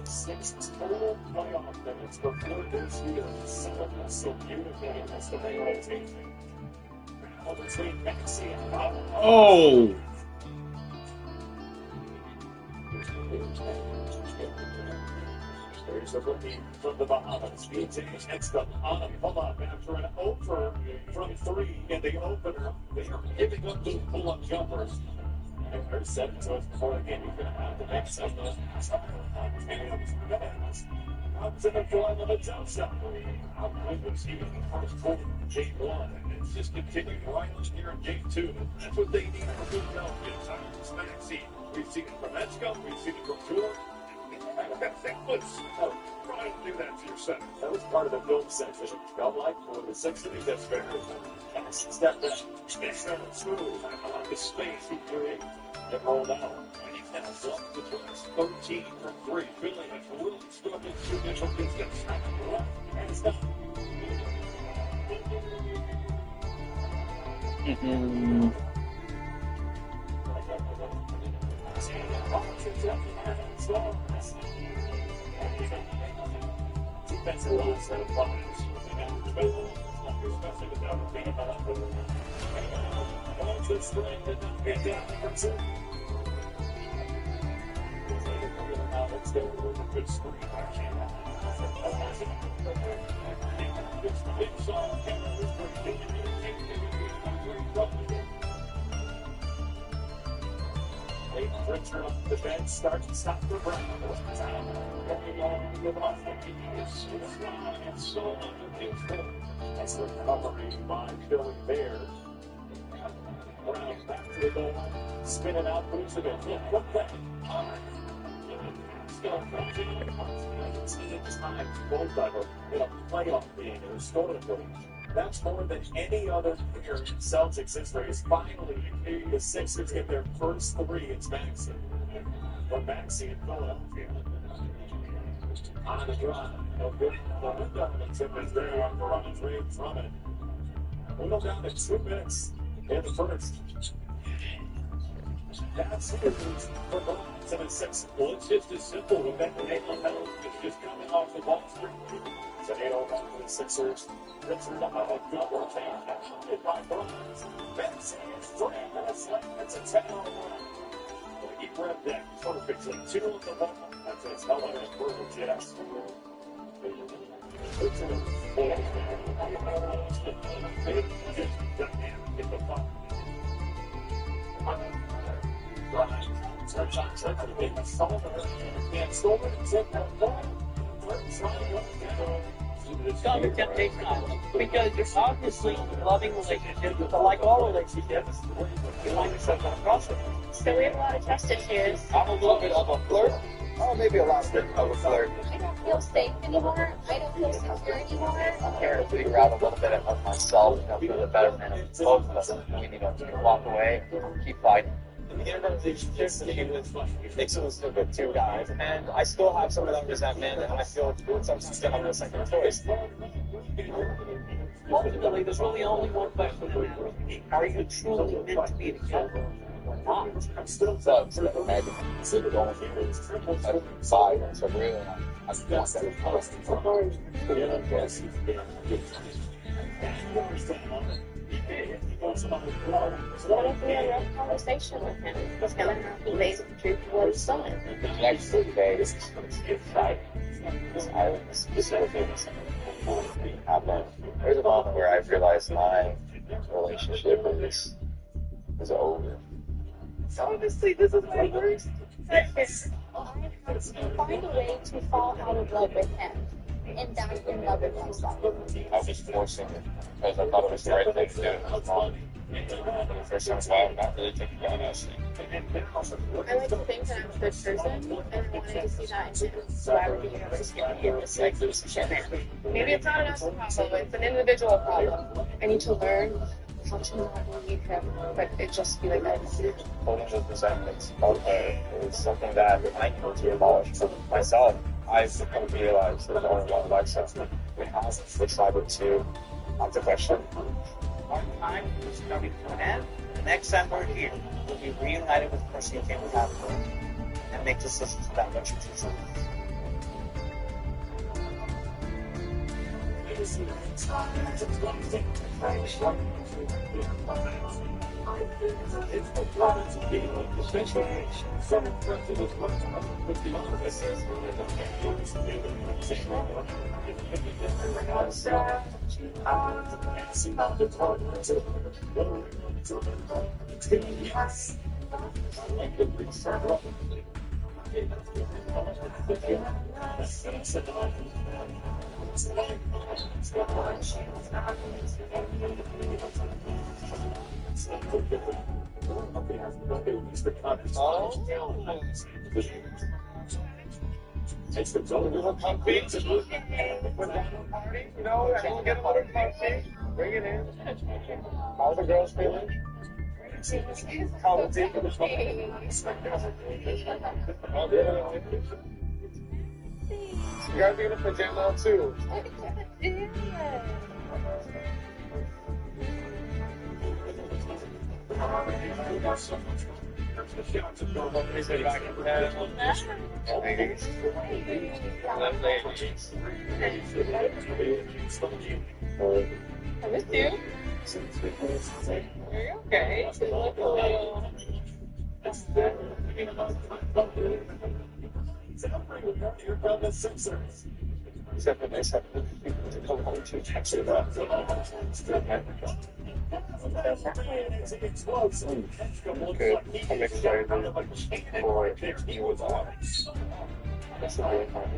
Six total playoff minutes before this year. So beautifully against the rotation. Between Maxey and Bob. Oh! There's a rookie from the Bahamas. BJ hits the bottom. Hold on, after an over from three in the opener, they are giving up those pull-up jumpers. And they're 7 to us before the game. He's going to have to make some of those. Comes in the form of a jump shot. Outward was he in the first quarter of game one. And it's just continuing right on here in game two. That's what they need for Philadelphia. Cyrus Maxey. We've seen it from Esco. We've seen it from Tour. Try to do that to yourself. That was part of the film section. Felt like for the 60s, that's fair. Step back. Next time it's smooth. I like the space he created. It rolled out. And he's now jumped to 13 from 3. Philly has really struggled to initial distance. And it's not. Defensive line set of problems. Especially without a beat. Going to strength and not get down number 2. Let's go with a good screen. Big song. Return off the bench, starts to stop the run. That's the recovery by Philly there. Brown back to the goal line, spinning out, losing it. Look back. It's time to goal diver in a playoff game in a scoring footage. That's more than any other player in Celtics history. Is finally the Sixers get their first 3. It's Maxey. For Maxey in Philadelphia. On the drive. No good. The window. The tip is there on the run trade from it. We'll go down to 2 minutes in the first. That's it for the 7-6. Well, it's just as simple. With that Halo penalty, it's just coming off the ball screen. It's an 8-0 back to the Sixers. Richard double change. Hit by Burns. Benson is 3 minutes left. It's a 10-0 run. He read that perfectly. 2 on the ball. That's his Helen and Burns, yes. It's a big, dynamic in the fun. Right. Starts on trip for the big Solver. And Solver is in that ball. It's under temptation island because you're obviously loving relationships, but like all relationships, you find yourself on a crossroads. So we have a lot of trust issues. I'm a little bit of a flirt. Oh, maybe a lot of a flirt. I don't feel safe anymore. I don't feel secure anymore. I'm here to figure out a little bit of myself, for the betterment of both of us. We need to walk away, keep fighting. In the beginning of the relationship, Nixon was still with 2 guys, and I still have some of that resentment, and I feel sometimes still have no second choice. Ultimately, there's really only one question for you. Are you truly meant to be together or not? I'm still sucks. Imagine sitting going for 5 minutes of real, and I want that person. Yeah, I guess. So what if we had a rough conversation with him? He's going to have to face the truth of what he's done. The next 3 days, it's like, I specifically happened. There's a moment where I realized my relationship is over. So obviously, this is my worst. Find a way to fall out of love with him and die in love with myself. I was forcing it because I thought it was the right thing to do. It was wrong. For the first time in a while, I'm not really thinking about us. I like to think that I'm a good person, and I wanted to see that in him, so I would be just in this like shit man. Maybe it's not an us problem, it's an individual problem. I need to learn how to not leave him, but it just be like that. Holding those resentments is something that I need to abolish for myself. I've come to realize there's only one lifestyle we have decided to ask the question. Our time is coming to an end. The next time we're here, we'll be reunited with the person who came to have and make decisions that much easier. You know, everyone get a little comfy. Bring it in. How the girls feeling? Comfy. You guys are gonna pajama too. I missed you. Are you okay? You look a little. Except when they said to come home to text it up. Okay, I'm excited for you with that. That's a good one.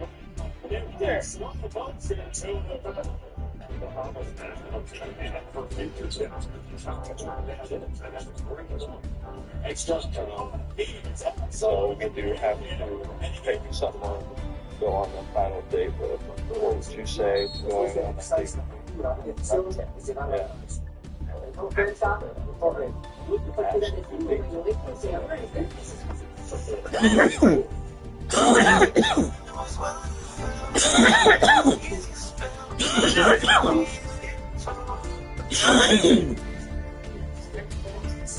So we do have to take someone go on the final date, but what would you say going on a date?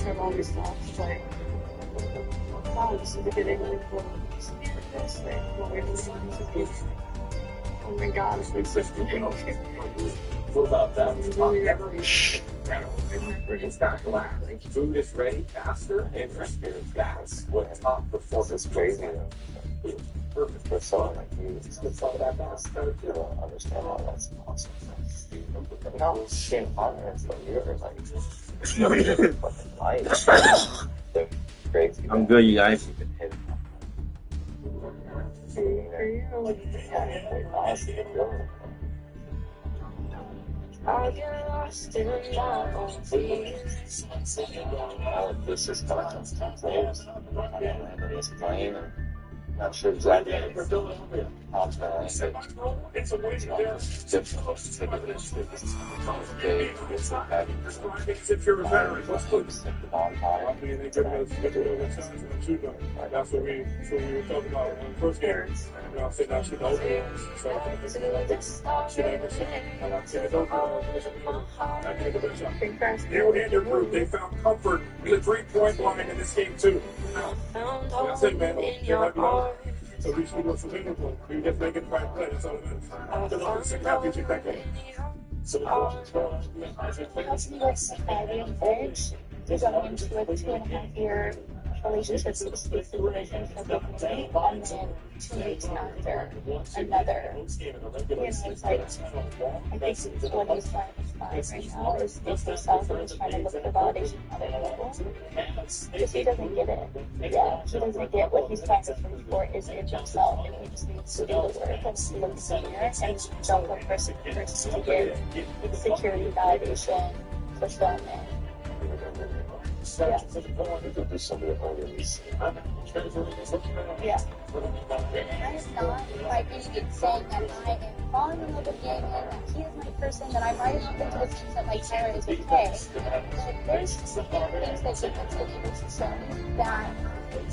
I've always thought, like, wow, this is the beginning of the cool. Oh my god, it's been such a good. What about that? It's not black. Food is ready faster and crispier. That's what top performance It's crazy though. Perfect for someone like you. It's good for that fast. You don't understand how that's awesome. No, shit, honest, but you're like, fucking life. They're crazy. I'm good, you guys. I'll get lost in my own fears. This is kind of close. I'm landing this plane. I'm not sure exactly how it's going to land. It's a way there. Difficult to take it into this day. If you're a veteran, let's put The bonfire. I mean, they give us the two though. That's what we were talking about when we first came. And I said, I should know the ones. So should I just say, you and your group, they found comfort in the 3-point line in this game too. That's it, man. There might be no. So we should go for Liverpool. We just make it five play. That's all it is. Because I'm just happy to that game. So Because he was surviving marriage, he's going into a 2.5-year relationship with exclusive division for both me, and then 2 weeks after another. It's like, I think what he's trying to find right now is himself, and he's trying to look for validation in other people. Because he doesn't get it. Yeah, he doesn't get what he's trying to look for is in himself, and he just needs to do the work and look in the mirror and don't look for to get security, validation, fulfillment. Yeah. Do something about it. Yeah. That is not like anything saying that I am falling in love with Yang and that he is my person, that I'm right up into the things that like Sarah is okay. But there's things that you have to be able to show me that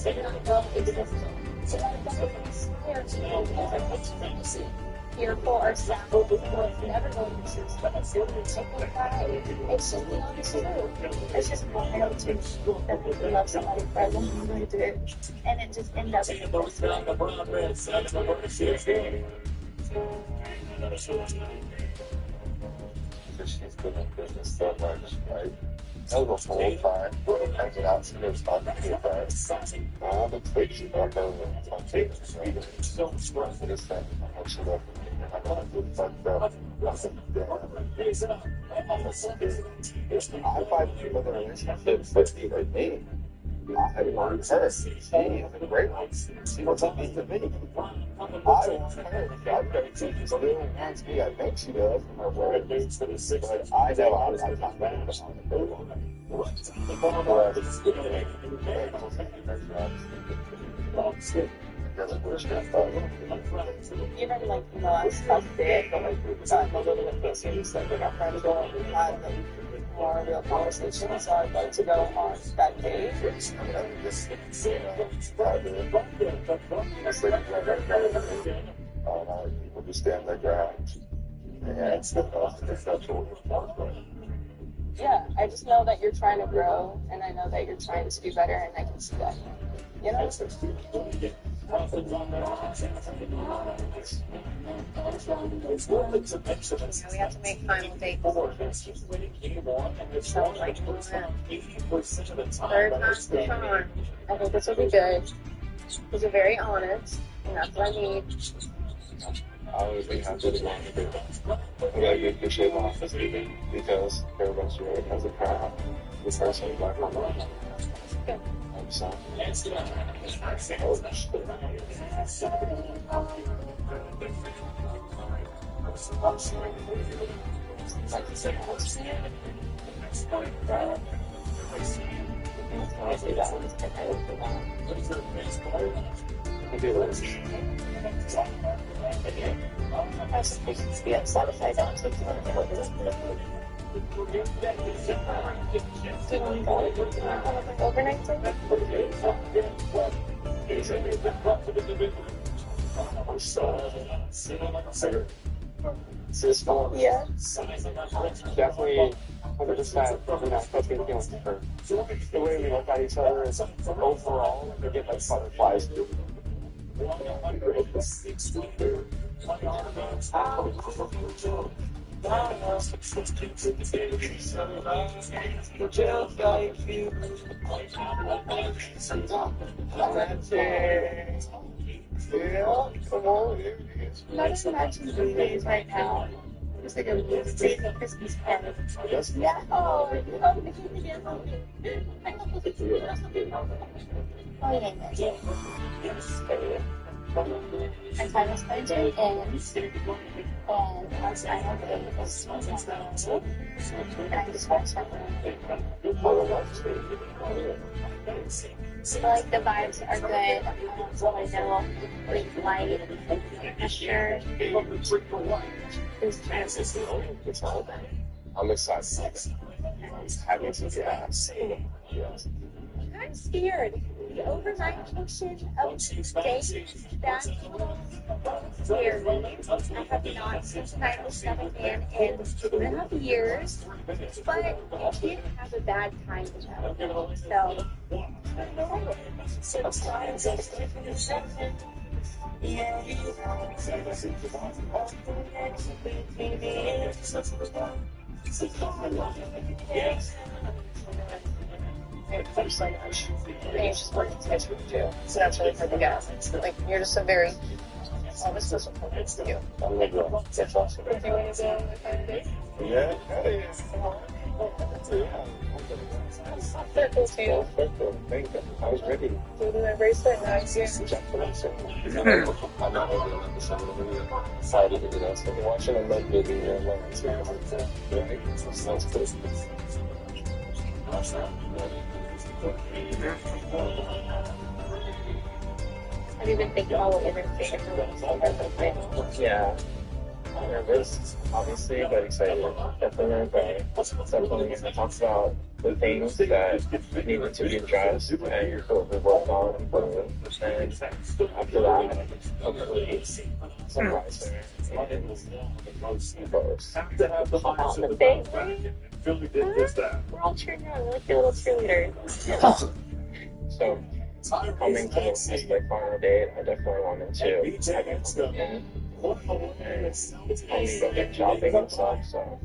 did not know existed. So that doesn't scare people because it's fearful or sad or never going to choose but it's just the honest truth. It's just wild to that people love somebody for as long as they do and it just ends up in this way. because she's been in business so much, like, that was the whole time, hanging out, she was talking to her friends, all the trips she got over, like, so stressed for this thing, and she left me, and I got to fucked up, I said, damn, I find people in a relationship with me. I want her. She is a great one. She wants to be to me. I want her. I bet she still wants me. I think she does. Her word. But I know I'm not ready for the one. Even like in the last couple days, but like we've gotten a little bit closer. Just like with our friends going, we've had like more real conversations. So I'd like to go on that date. People just stand their ground. Yeah, I just know that you're trying to grow, and I know that you're trying to do better, and I can see that. You know? We have to make final dates. So, like, third time's the charm. I think this will be good. These are very honest, and that's what I need. I would be happy to want to do that. I really appreciate my honesty because everyone's really has a crown. This person is like my mom. Good. I'm sorry. I was supposed to be upset if I don't take you on the overnight thing? Yeah. Definitely 100% from that touching feelings for her. The way we look at each other is overall, we get like butterflies. Not imagine the days right now. It's like a big Christmas card. Yeah. Oh, I kind of started and once I have this and I just want something. So like the vibes are good. So I know like light gesture is just I'm excited. Happy to see that. Yes. I'm scared. The overnight portion of days that scared me. I have not seen tonight with stuff again in 2.5 years, but I did have a bad time with them. So, Thank you so much. And you just worked together too. So that's really for the guys. Like, you're just a very, all this was important to you. That's awesome. Do you want to go on a kind date? Yeah, Circle too. Thank you. I was ready. Do my bracelet now. I see. I'm not over the episode of the video. Excited to do that. So you're watching a love video here alone. Right? Sounds good. Have you been thinking about what you're going to say for the Yeah. Nervous, obviously, but excited. Definitely nervous. Definitely going to talk about the things that needed to be addressed and what we worked on and improved. And after that, hopefully, surprise her and close. on the thing, right? We're all cheering on. We're like your little cheerleaders. So, coming to this like final date, I definitely wanted to have you come in and help me go get shopping and stuff. So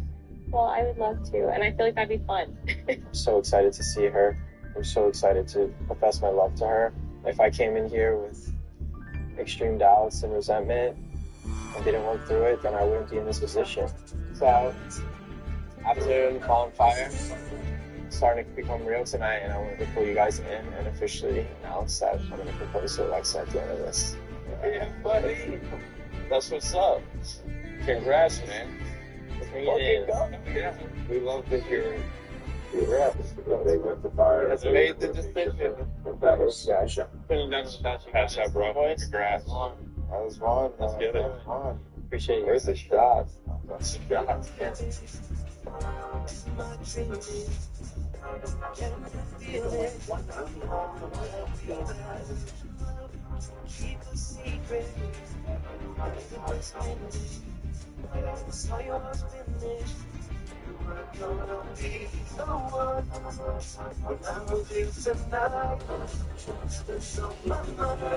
Well, I would love to, and I feel like that'd be fun. I'm so excited to see her. I'm so excited to profess my love to her. If I came in here with extreme doubts and resentment and didn't work through it, then I wouldn't be in this position. So after the Fall on Fire starting to become real tonight, and I wanted to pull you guys in and officially announce that I'm going to propose to Alexa at the end of this. Yeah, buddy. That's what's up. Congrats, man. Bring it in. Yeah, we love to hear your reps. They went to fire. Has made the decision. That was been done without you. Pass out, bro. Congrats. That was fun. Let's get it. Appreciate you. Where's the shot? That's the shot. Keep a secret. So you must finish. You were gonna be the one. When I was you tonight. It's on my mind.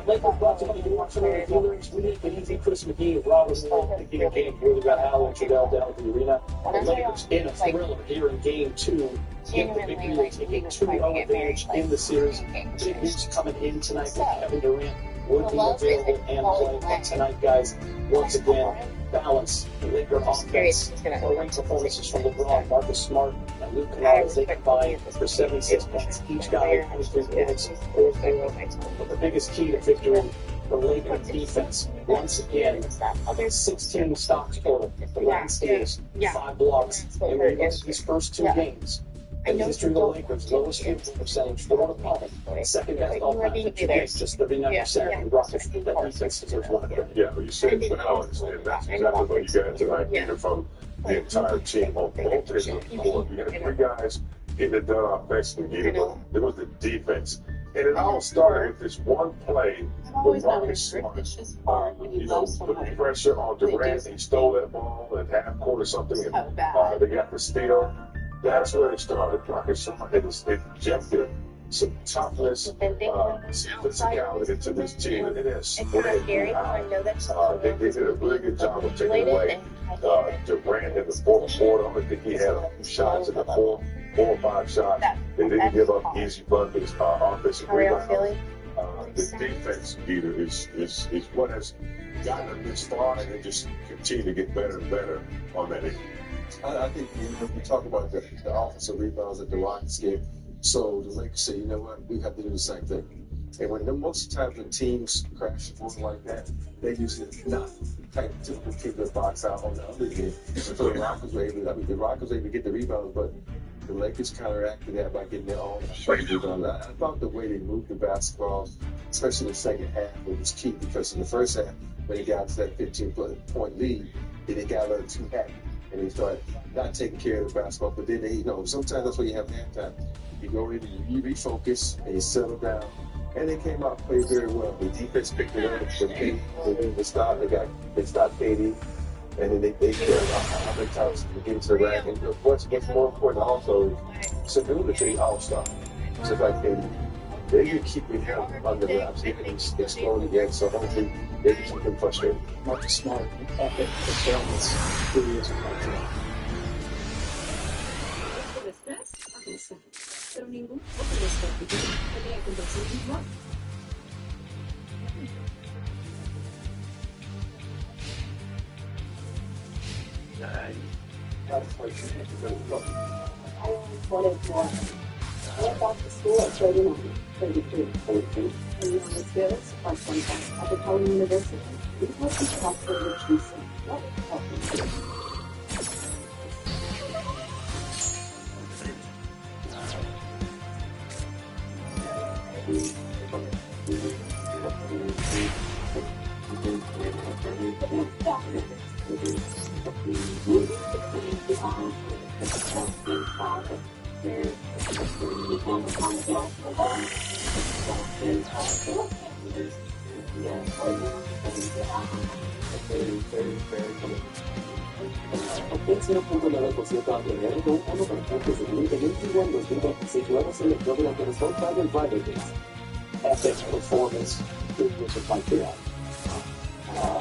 Lakers brought to you watching the Feelings. We need the Chris McGee, Robert Smith, the game here. We got Al and Trudell down at the arena. The Lakers in a thriller here in game 2. Get the big deal, taking 2-0 advantage in the series. Big news coming in tonight with Kevin Durant would be available and playing tonight, guys. Once again, balance the Laker offense. Great performances from LeBron, Marcus Smart, and Luke Kennard. They combined for 76 points. Each guy 23 points. But the biggest key to victory, the Laker defense. Once again, 16 stocks total. The last days, 5 blocks. And we look at these first 2 games. In the history of the Lakers, lowest field percentage for an opponent. Second best all time for 2 games, just 39%. And Rockets, that defense deserves one. Yeah, well, you said balance, and that's exactly what you got tonight, either from the entire team on both ends of the court. You had 3 guys getting it done offensively. It was the defense. And it all started with this one play with Marcus Smart. Put the pressure on Durant. He stole that ball at half court or something, and they got the steal. That's where it started. Marcus Smart had injected some toughness, some physicality to this team, and it has spread throughout. They did a really good job of taking away Durant in the fourth quarter. I think he had a few shots in the 4 or 5 shots. They didn't give up easy buckets, offensive rebounds. The defense, Peter, is what has gotten them this far, and they just continue to get better and better on that end. I think when we talk about the offensive rebounds that the Rockets get, so the Lakers say, you know what, we have to do the same thing. And most times when teams crash the board like that, they usually not type to keep the box out on the other end. So the Rockets were able to get the rebounds, but the Lakers counteracted that by getting their own rebounds. I thought the way they moved the basketball, especially in the second half, was key, because in the first half, when they got to that 15-point lead, then they got a little too happy. And they start not taking care of the basketball. But then they, sometimes that's why you have halftime. You go in and you refocus and you settle down. And they came out and played very well. The defense picked it up. They stopped. They stopped KD. And then they cared about how many times they get to the rack. And what's more important also is stability all-star. Just like KD. They can keep him under wraps. He can explode again. So hopefully they can keep him frustrated. Marcus Smart, epic performance. Really is a country. Pero ningún otro espectáculo podría conducir igual. I wanted to I went back to school at 39, 33, 42, and when I was good at support center at the College University, we helped each possible reach what helped me. El 0.9% agregado 1% de 2021 2026 juegos en el programa de Stone Final Friday Games. Epic performance. Good music by Kira.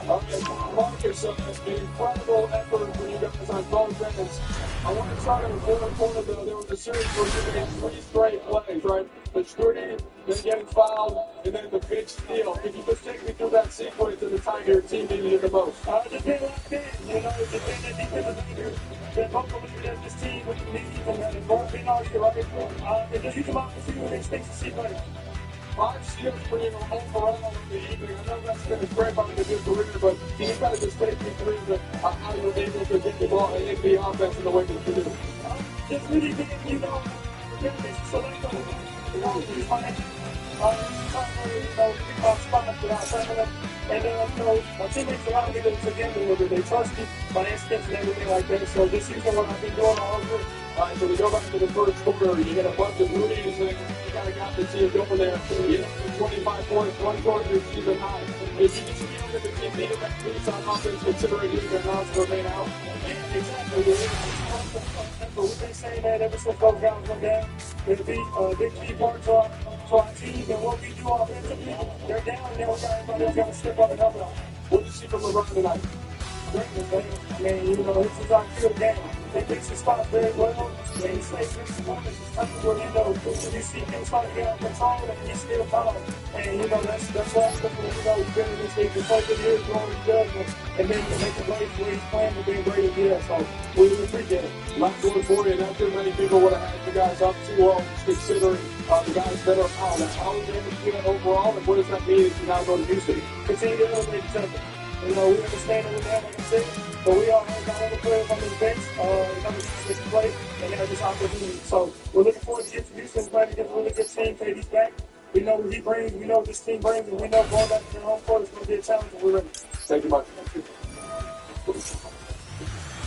Marcus, an incredible effort for you guys on both ends. I want to try to fourth quarter, though. There was a series where you made 3 straight plays, right? The screen, then getting fouled, and then the big steal. Can you just take me through that sequence at the time your team needed it the most? Just been locked in. It's just been that defensive behavior that both believe that this team needs and that it's going to be all year, right? And just use them out to see what they expect to see play. 5 steals for you overall in the evening. I know that's been a great part of your career, but can you kind of just take me through how you were able to get the ball and the offense in the way that you do? Just really being, really select on these financial spots without traveling. And my teammates around me that again deliver. They trust me, my instincts and everything like that. So just using what I've been doing all over. All right, so we go back to the first quarter. You get a bunch of movies and you kind of got the team going there. 25 points, 1 quarter, your season high. If you just feel that the team needed that piece on offense, considering you their knobs remain out. Yeah, exactly. We've been saying that ever since those guys went down. It'll be a big key part to our team and what we do offensively. They're down, and then we got everybody else got to step up and help out. What do you see from LeBron tonight? Greatness, man. I mean, this is our field game. They fix the spot very well. They stay fixed the moment. You see things start to get out of control and you still follow. And, that's why we've been in this league for 20 years, going to judgment, and then to make the plays where he's playing and being great as he is. So, we really appreciate it. Last one for you. Not too many people would have had you guys up 2-0, considering the guys that are out. How are you able to do that overall, and what does that mean as you now go to Houston? Continue to elevate each other. We understand it with that, like I said, but we all have got other players on this bench, another team that can play, and they have this opportunity. So we're looking forward to getting to Houston, playing against a really good team. KD's back. We know what he brings, we know what this team brings, and we know going back to their home court is going to be a challenge, and we're ready. Thank you much.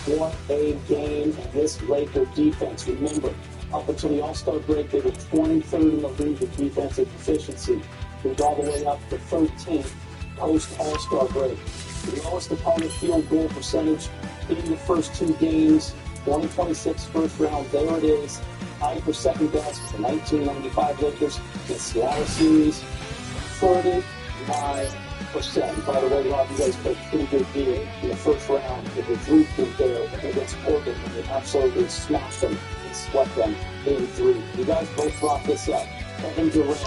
What a game, this Laker defense. Remember, up until the All-Star break, they were 23rd in the league with defensive efficiency. Moved all the way up to 13th post-All-Star break. The lowest opponent field goal percentage in the first 2 games. 2026 first round, there it is. Tied for second best with the 1995 Lakers. The Seattle series, 39%. By the way, Rob, you guys played a pretty good game in the first round with the 3-2 there against Portland, and they absolutely smashed them and swept them in 3. You guys both brought this up. Kevin Durant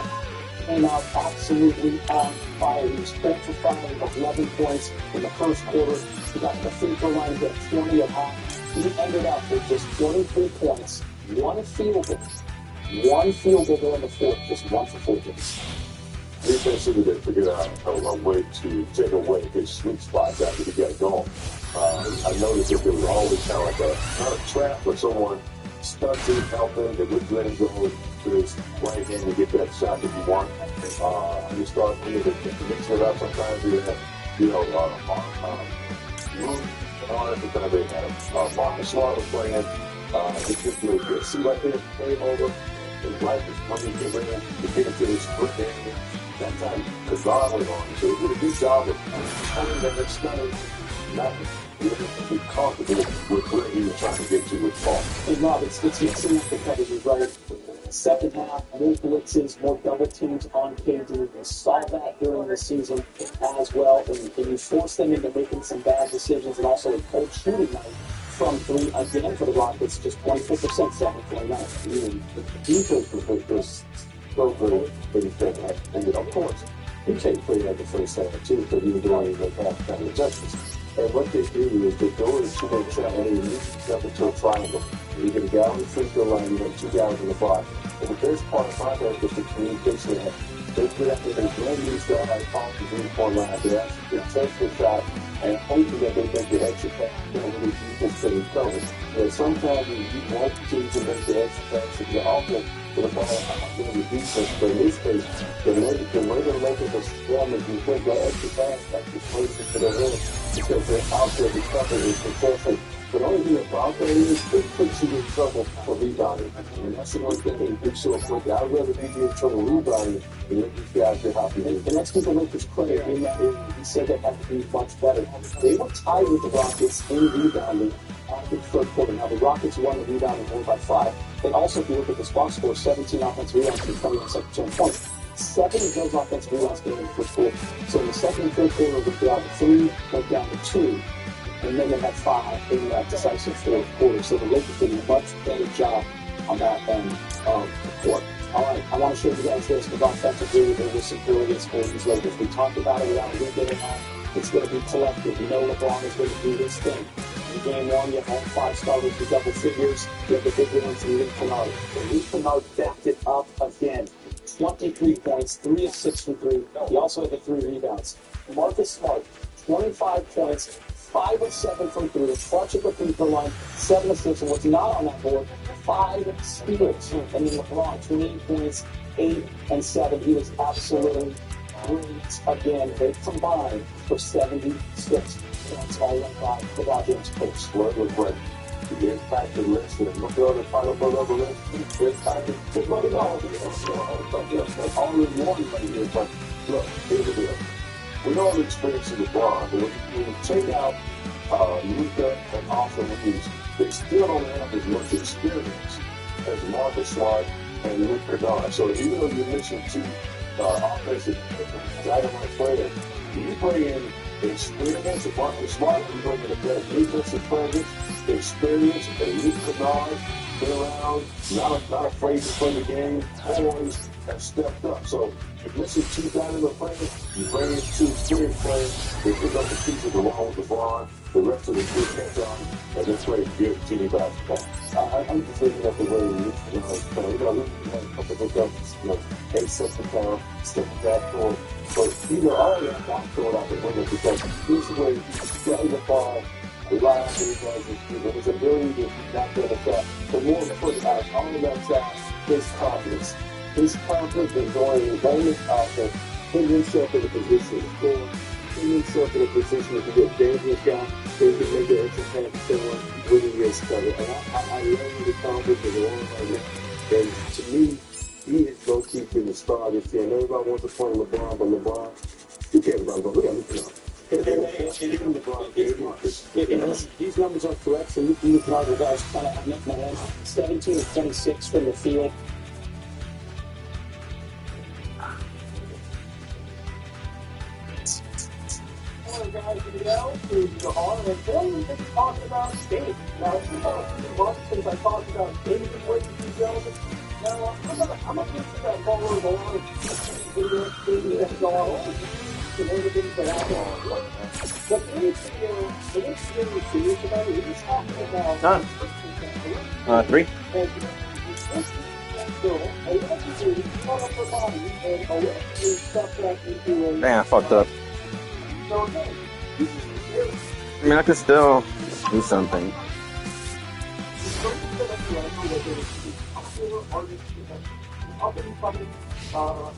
came out absolutely on fire. He was 4 for 5 with 11 points in the first quarter. He got the free throw line, got 20 at half. He ended up with just 23 points, 1 field goal. 1 field goal there in the fourth, just 1 for 14. Defensively, they figured out a way to take away his sweet spots after he got going. I noticed that there was always kind of like not a trap, but someone stunting, helping, they would let him go to his right hand and get that shot that you want. You start mixing it up. Sometimes you have, every time they had Marcus Smart was playing. It's just really good. See right there, play over. His life is money to get in, to get into his foot area. That time, because God was on. So he did a good job of coming there, stunning, not be comfortable with where he was trying to get to with ball. Hey, Rob, it's mixing up the coverages, right? Second half, more blitzes, more double teams on KD. We saw that during the season as well. And you force them into making some bad decisions, and also a cold shooting night from 3 again for the Rockets, just 24%, 7.9. The defense was so good that he said that. And of course, he can't play at the first half too, because he was doing the half-time adjustments. And what they do is they go into a trap and they move up into a triangle. You get a guy on the free throw line, you have 2 guys in the box. And the best part about that is the communication that they get up there, they bring these guys off the 3-point line. They take the shot and hoping that they make the extra pass. Really defense to recover. But sometimes you want teams to make the extra pass if you're offense to the ball out in the defense. But in this case, the way the Lakers are scoring, you take that extra pass back to place it to their head because they're out there recovering and protecting. But the only thing about that is it puts you in trouble for rebounding. And that's the only thing they do so quickly. I'd rather be in trouble rebounding than let these guys get out there. And that's because the Lakers credit. He said they have to be much better. They were tied with the Rockets in rebounding after the third quarter. Now, the Rockets won the rebounding 1 by 5. They also, if you look at the box score, 17 offensive rebounds and 20 second chance points. 7 of those offensive rebounds came in the first quarter. So in the second and third quarter, we got 3, went down to 2, and then they had 5 in that decisive fourth quarter. So the Lakers did a much better job on that end of the court. All right, I want to show you guys this because offensively there was some brilliance for these Lakers. We talked about it without really getting on. It's going to be collective. You know LeBron is going to do this thing. In game 1, you have all 5 starters with double figures. You have the big ones in Luke Kennard. And Luke Kennard backed it up again. 23 points, 3 of 6 from 3. He also had the 3 rebounds. Marcus Smart, 25 points, 5 of 7 from 3. Clutch at the free throw line, 7 assists. And what's not on that board, 5 steals. And then LeBron, 28 points, 8 and 7. He was absolutely brilliant again. They combined for 76 points all went by the James coach. Word was right. The impact of list and look at the final forever list. The impact of the money all in one right here. But look, here's the deal. We know the experience of LeBron, but when you take out Luka and Austin Reeves, they still don't have as much experience as Marcus Smart and Luke Kennard. So even though you mentioned 2 offensive dynamite players, you bring in experience of Marcus Smart, you bring in a better defensive presence, experience, and Luke Kennard, been around, not afraid to play the game, always have stepped up. So if this is 2 dynamite players, you bring in 2 experienced players, they pick up the pieces along with LeBron, the rest of the group catch on, and this way give team basketball. I'm just looking at the way Luke Kennard, a couple of hiccups, 8 sets of pound, stepping back for. But either all of that not throw it out the window because this is where he's getting the ball, rely on what he does, his ability to not get it back. But more important, all of that's his confidence. His confidence in going and laying out there, putting himself in a position to score, putting himself in a position to be a dangerous guy, so he can make an extra pass to someone when he gets covered. And I love the confidence of the one right now. And to me, he is low-key been the star this year. And everybody wants to point LeBron, but LeBron, you can't go, look at him. Even LeBron, these numbers are correct. So Luke Kennard, the guys kind of have my head. 17 of 26 from the field. Guys, you know, to on and then just talking about Dave. Now, it's about since I talked about Dave and what you gentlemen. Now, I'm a piece of that ball over the line. That's going on. And everything that happens. But the next thing we see about it, he's talking about 3. Man, I fucked up. I mean, I could still do something.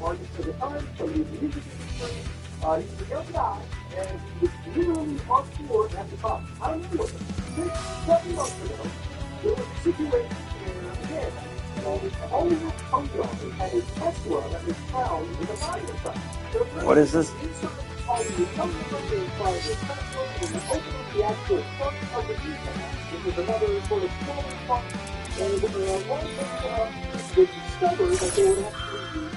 Artist at the time, so he was a music industry. He was a young guy, and he was literally on tour at the top. I don't know what 6-7 months ago, there was a situation where, again, Hollywood Punk had a Tesla that was found in a mine site. What is this? Hollywood Punk inside the Tesla, and they opened up the actual front of the vehicle. It was another sort of smaller front, and one thing they discovered that they would actually use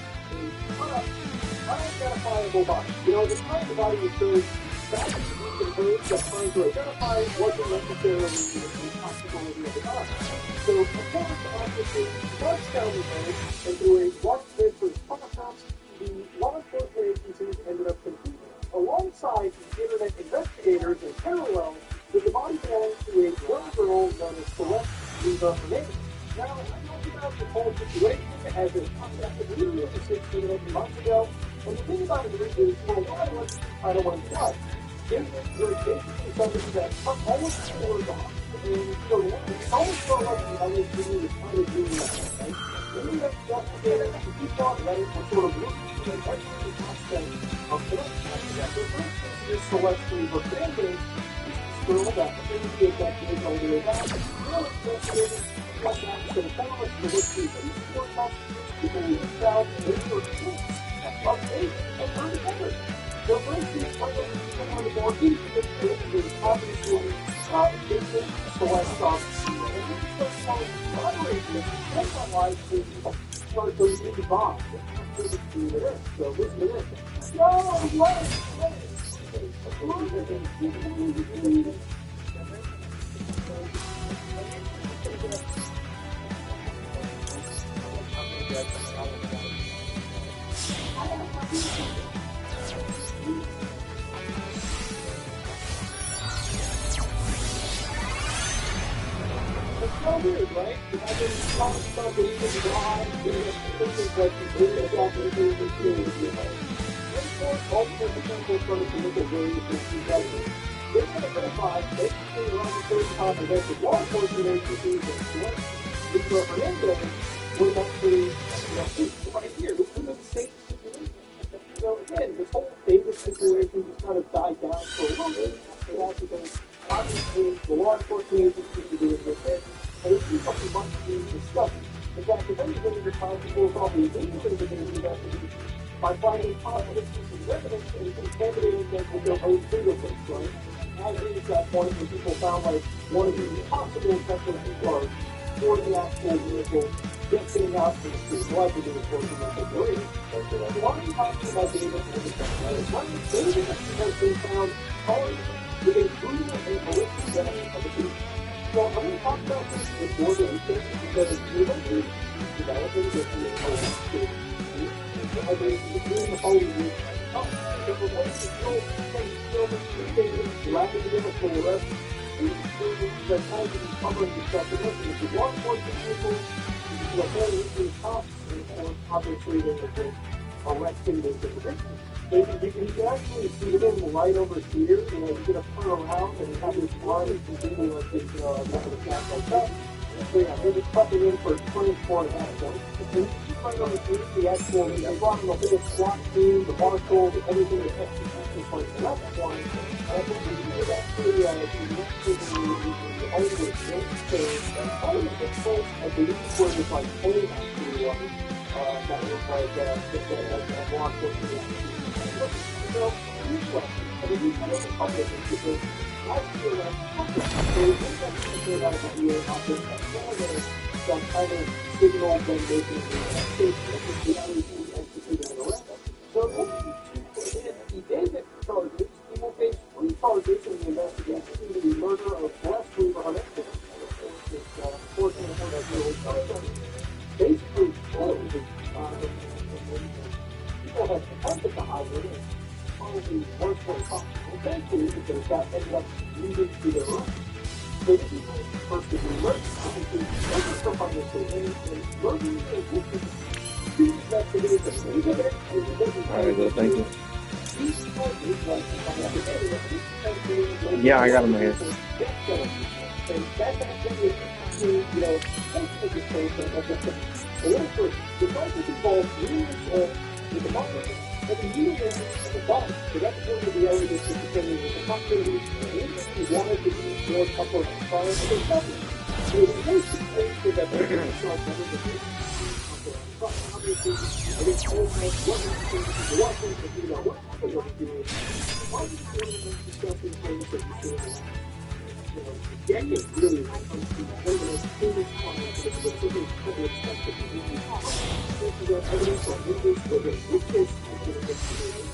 a unidentifiable body. You know, the kind of body was so fast and hurt that trying to identify wasn't necessarily the possibility of the body. So, performance officers marched down the road and through a watch-based process, the law enforcement agencies ended up competing alongside the internet investigators in parallel with the body belonging to a young girl known as Celeste Eva Hernandez. Now, I talked about the whole situation as it contacted really over 16 months ago. And the thing about it is, for a while, I don't want to die. There's basically somebody that almost scores off. And, you know, it's always so like the LAPD is kind of doing that, right? And then the investigators, if you thought that it was sort of looking at every aspect of connection. The first thing is Celeste Eva Hernandez, girl that maybe is that years older than that. Real investigators got back to the family for this reason. This was not people who found in their kids of 8 and 9. So for instance, one of the more intimate things is obviously Celeste Celeste and this is so collaboration. That's not why start to leave off. So listen to this. No, what? It's so weird, right? Because I've been talking about the even God, things like the video stuff, and things like this. Multiple potential started to look at ways to see that. They're going to verify basically around the same time that the law enforcement agencies and Mr. Hernandez was actually, right here. This is the same situation. Again, this whole Davis situation just kind of died down for a little bit after that because obviously the law enforcement agencies are doing their thing, and it's just something much being discussed. In fact, if anything, the constable probably didn't think that they would investigate by finding positive pieces of evidence and contaminating them with their own fingerprints, right? As is that point where people found like one of the possible intentional cars for the actual vehicle just getting out from the street, likely was working with the jury. Why are you talking about Davis and everything? Why is Davis has been found cars with a proven and horrific death of the people? So I'm going to talk about this with more than a thing because it's really developing this in the you can actually see them right over here, you know, you're going to turn around and have this line and continue like this, like that. So yeah, they're just prepping in for 24.5 points. And right over here, the actual, they brought in the whole SWAT team, the marshal, everything that execution points. And that's one. I believe it actually, the only place, I believe, where there's like 20 actually, that was like, that law enforcement. So, here's what. I mean, these kind of public because I feel like so we think that's something about the VA office that kind of signal when they can execute an arrest. So again, he gave it charges. He will face 3 charges in the investigation into the murder of Wes Weaver on accident. Basically, people have attempted to hide it in probably worse way possible. Eventually, because that ended up leading to their own. So this is the first degree murder. This is for publicity. And murder Alright, good, thank you. Yeah, I got him right here. And that's actually, you know, the process involves years with the market, and the years at the bottom. So that's one of the areas that depending on the possibilities, he wanted to be more couple of cars, and there's nothing. So it was basically so that they can control better than this. Obviously, I think all of us wasn't the one thing to figure out what happened over here. Why did you want to make discussing things that you feel decades really when it comes to one of the most famous clients that the civil public sector really has. So you got evidence on windows for the weakness of the investigation.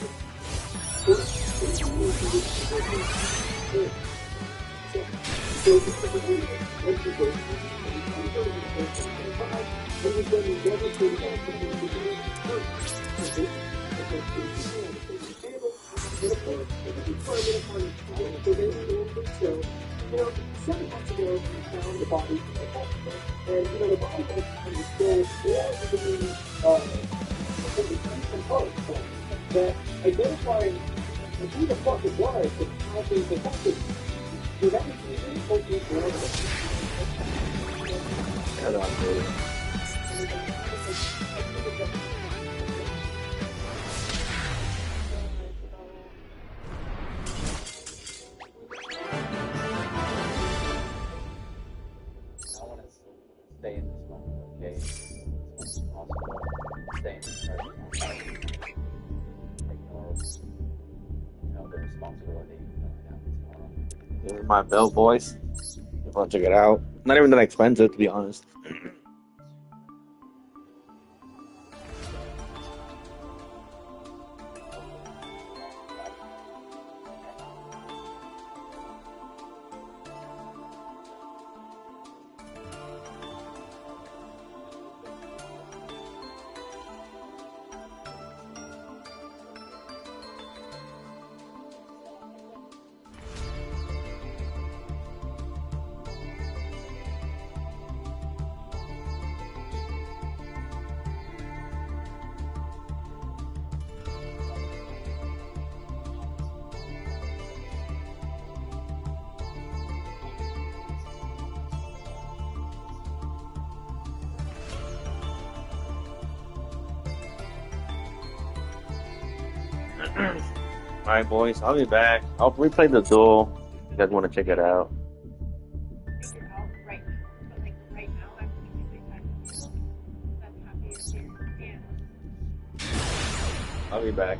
So this is the way when you go to when you go to never to the afternoon to the first. Okay? And of course, if you try to find it, so they don't themselves. You know, 7 months ago, we found the body of the hospital. And, you know, the body was still components that identifying who the fuck it was and how things affected. So that was really important for us. Shut up, dude. Stay in this moment, okay? As much as possible. Stay in this present. Ignore, the responsibility. This is my Bell voice. If I check it out. Not even that expensive, to be honest. Alright, boys, I'll be back. I'll replay the duel. If you guys want to check it out. You're out right now. But like right now, I'm thinking that's happy you're here. And I'll be back.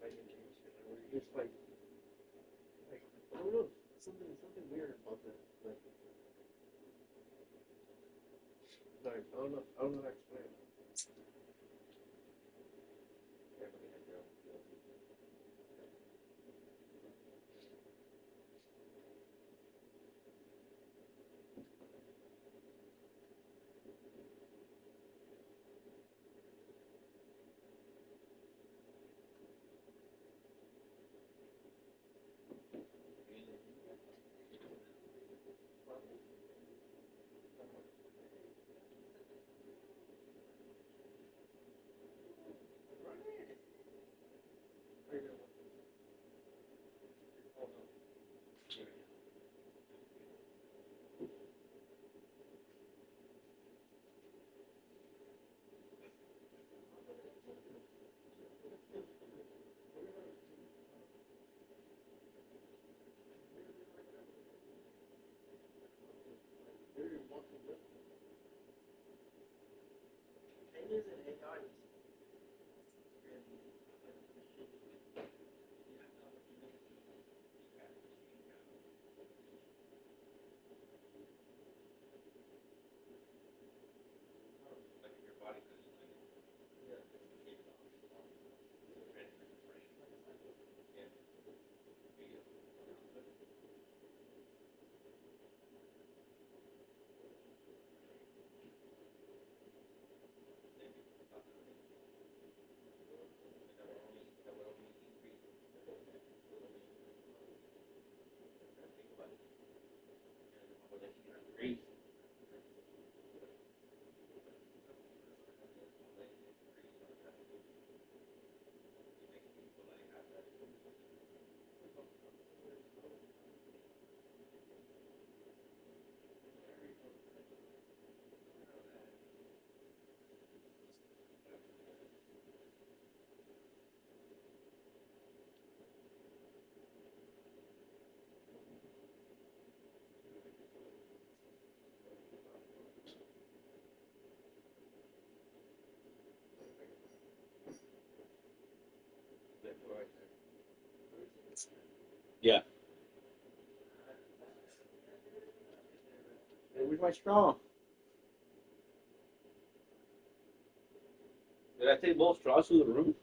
It's like I don't know, something weird about that. Like I don't know how to explain it. Yeah. Hey, where's my straw? Did I take both straws to the room?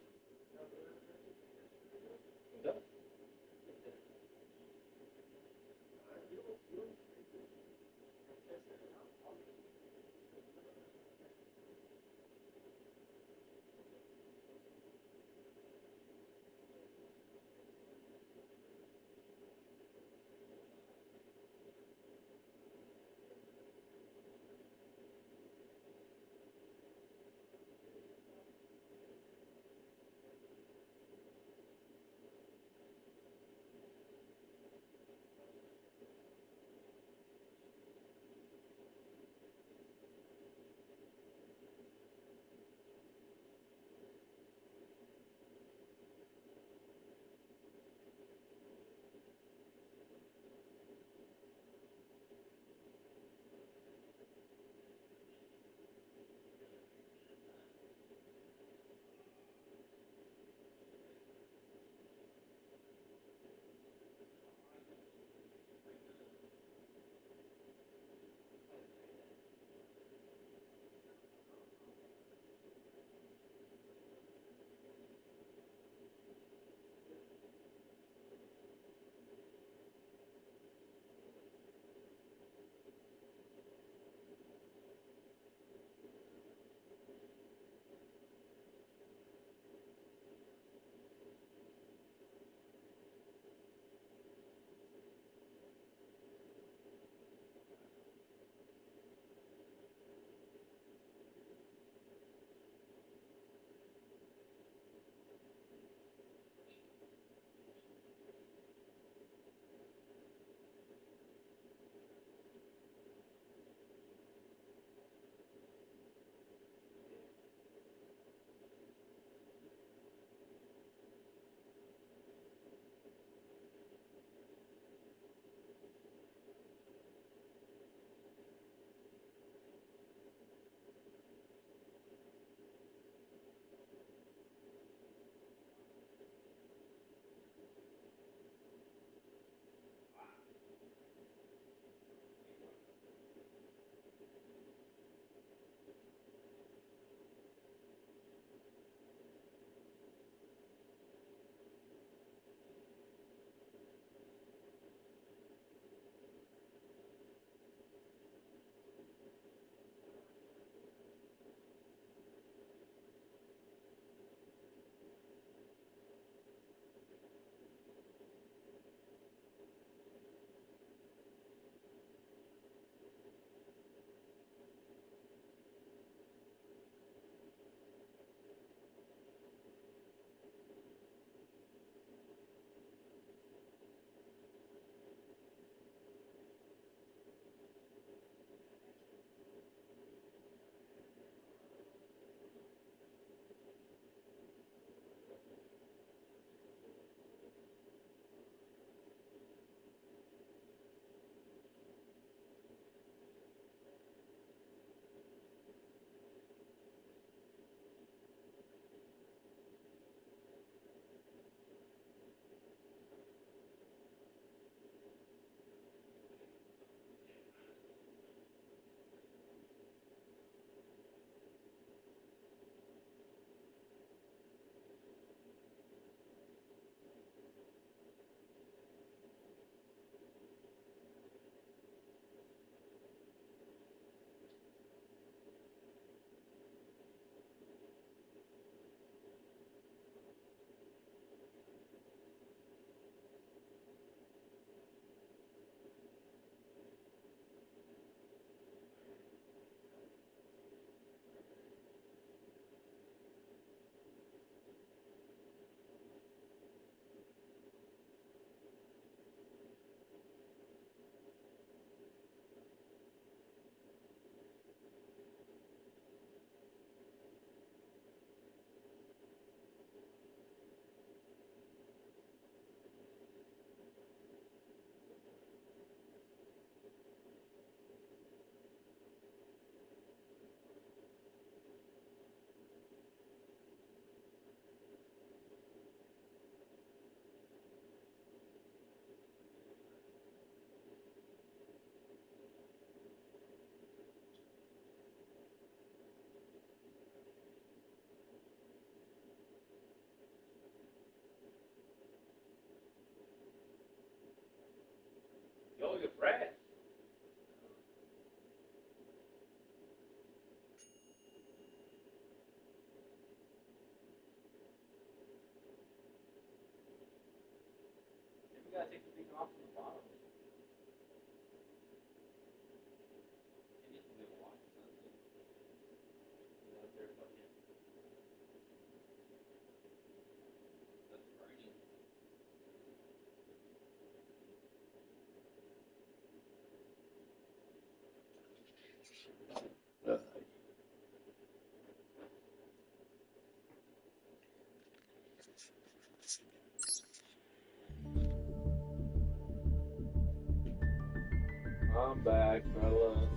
I'm back, fella.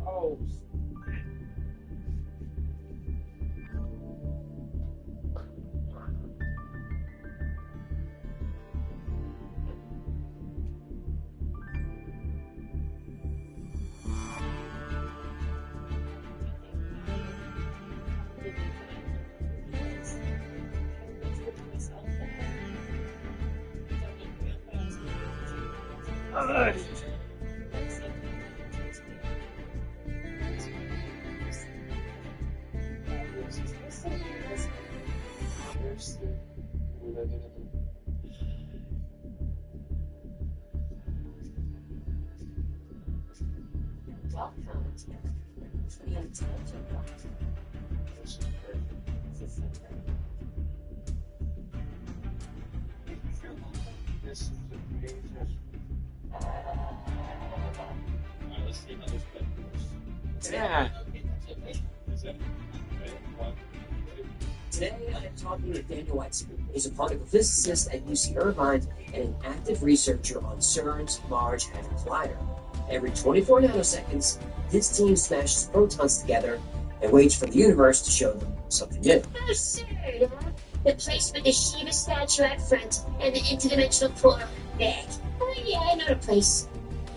Oh, Welcome to the Intelligent One. yeah. Today, I'm talking with Daniel Weitzman. He's a particle physicist at UC Irvine and an active researcher on CERN's Large Hadron Collider. Every 24 nanoseconds, his team smashes protons together and waits for the universe to show them something new. Oh, CERN, huh? The place with the Shiva statue out front and the interdimensional portal back. Oh, yeah, I know the place.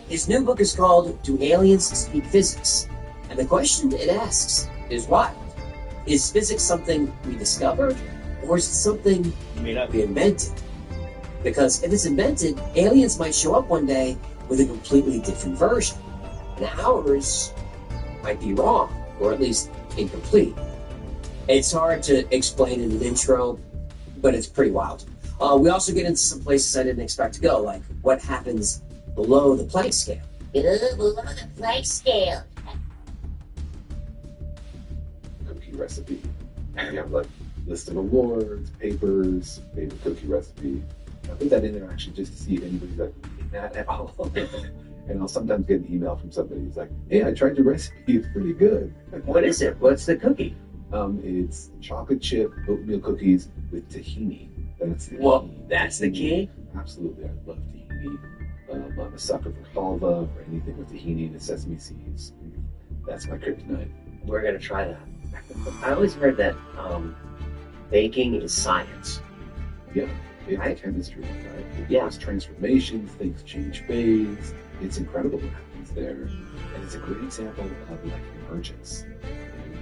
His new book is called Do Aliens Speak Physics? And the question it asks is why? Is physics something we discovered, or is it something we invented? Because if it's invented, aliens might show up one day with a completely different version. And ours might be wrong, or at least incomplete. It's hard to explain in an intro, but it's pretty wild. We also get into some places I didn't expect to go, like what happens below the Planck scale. Below the Planck scale. Cookie recipe. You have like list of awards, papers, favorite cookie recipe. I put that in there actually just to see if anybody's like reading that at all. And I'll sometimes get an email from somebody who's like, "Hey, I tried your recipe. It's pretty good." What is it? What's the cookie? It's chocolate chip oatmeal cookies with tahini. That's the key? Absolutely, I love tahini. I'm a sucker for halva, for anything with tahini and the sesame seeds. That's my kryptonite. We're gonna try that. I always heard that baking is science. Yeah, it's chemistry, right? Yeah. It's transformations, things change phase. It's incredible what happens there. And it's a great example of like emergence.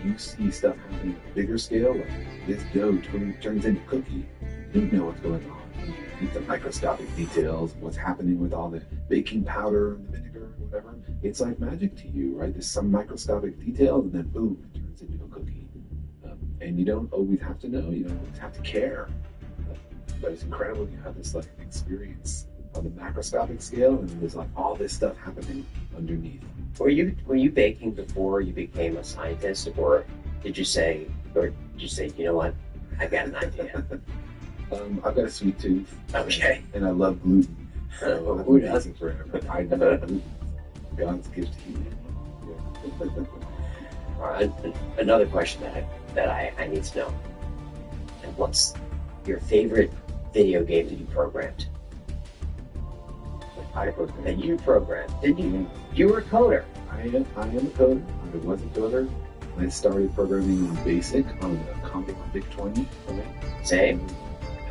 You see stuff happening at a bigger scale, like this dough turns into cookie. You don't know what's going on. The microscopic details, what's happening with all the baking powder and the vinegar or whatever. It's like magic to you, right? There's some microscopic detail, and then boom, it turns into a cookie. And you don't always have to know. You don't always have to care. But it's incredible you have this like experience on the macroscopic scale, and there's like all this stuff happening underneath. Were you baking before you became a scientist, or did you say, you know what, I got an idea? I've got a sweet tooth. Okay. And I love gluten. So Who I've been doesn't? baking forever. I love gluten. God's gift to humanity. All right, another question that I need to know. And what's your favorite video game that you programmed? That you programmed? Did you? You were a coder. I am a coder. I was a coder. I started programming in BASIC on the Commodore VIC-20. Same.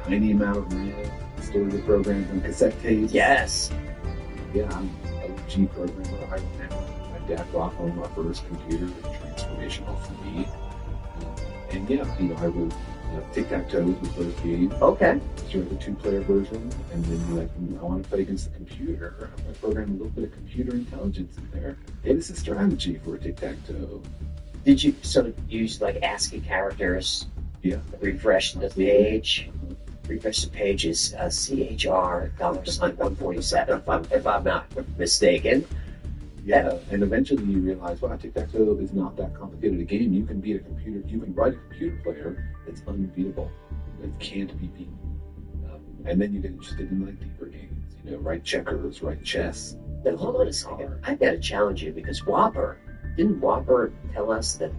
Tiny amount of RAM. Stored the programs on cassette tapes. Yes. Yeah, I'm an OG programmer right now. My dad brought home my first computer. Transformational for me. And yeah, I would tic-tac-toe was the first game. Okay. So you have the two-player version, and then you're like, I want to play against the computer. I programmed a little bit of computer intelligence in there. It is a strategy for a tic-tac-toe. Did you use like ASCII characters? Yeah. Refresh the page? refresh the page is CHR $147, if I'm not mistaken. Yeah, and eventually you realize, wow, tic-tac-toe is not that complicated a game. You can beat a computer, you can write a computer player that's unbeatable, that can't be beaten. And then you get interested in like deeper games, you know, write checkers, write chess. Now hold on a second. I've got to challenge you because didn't Whopper tell us that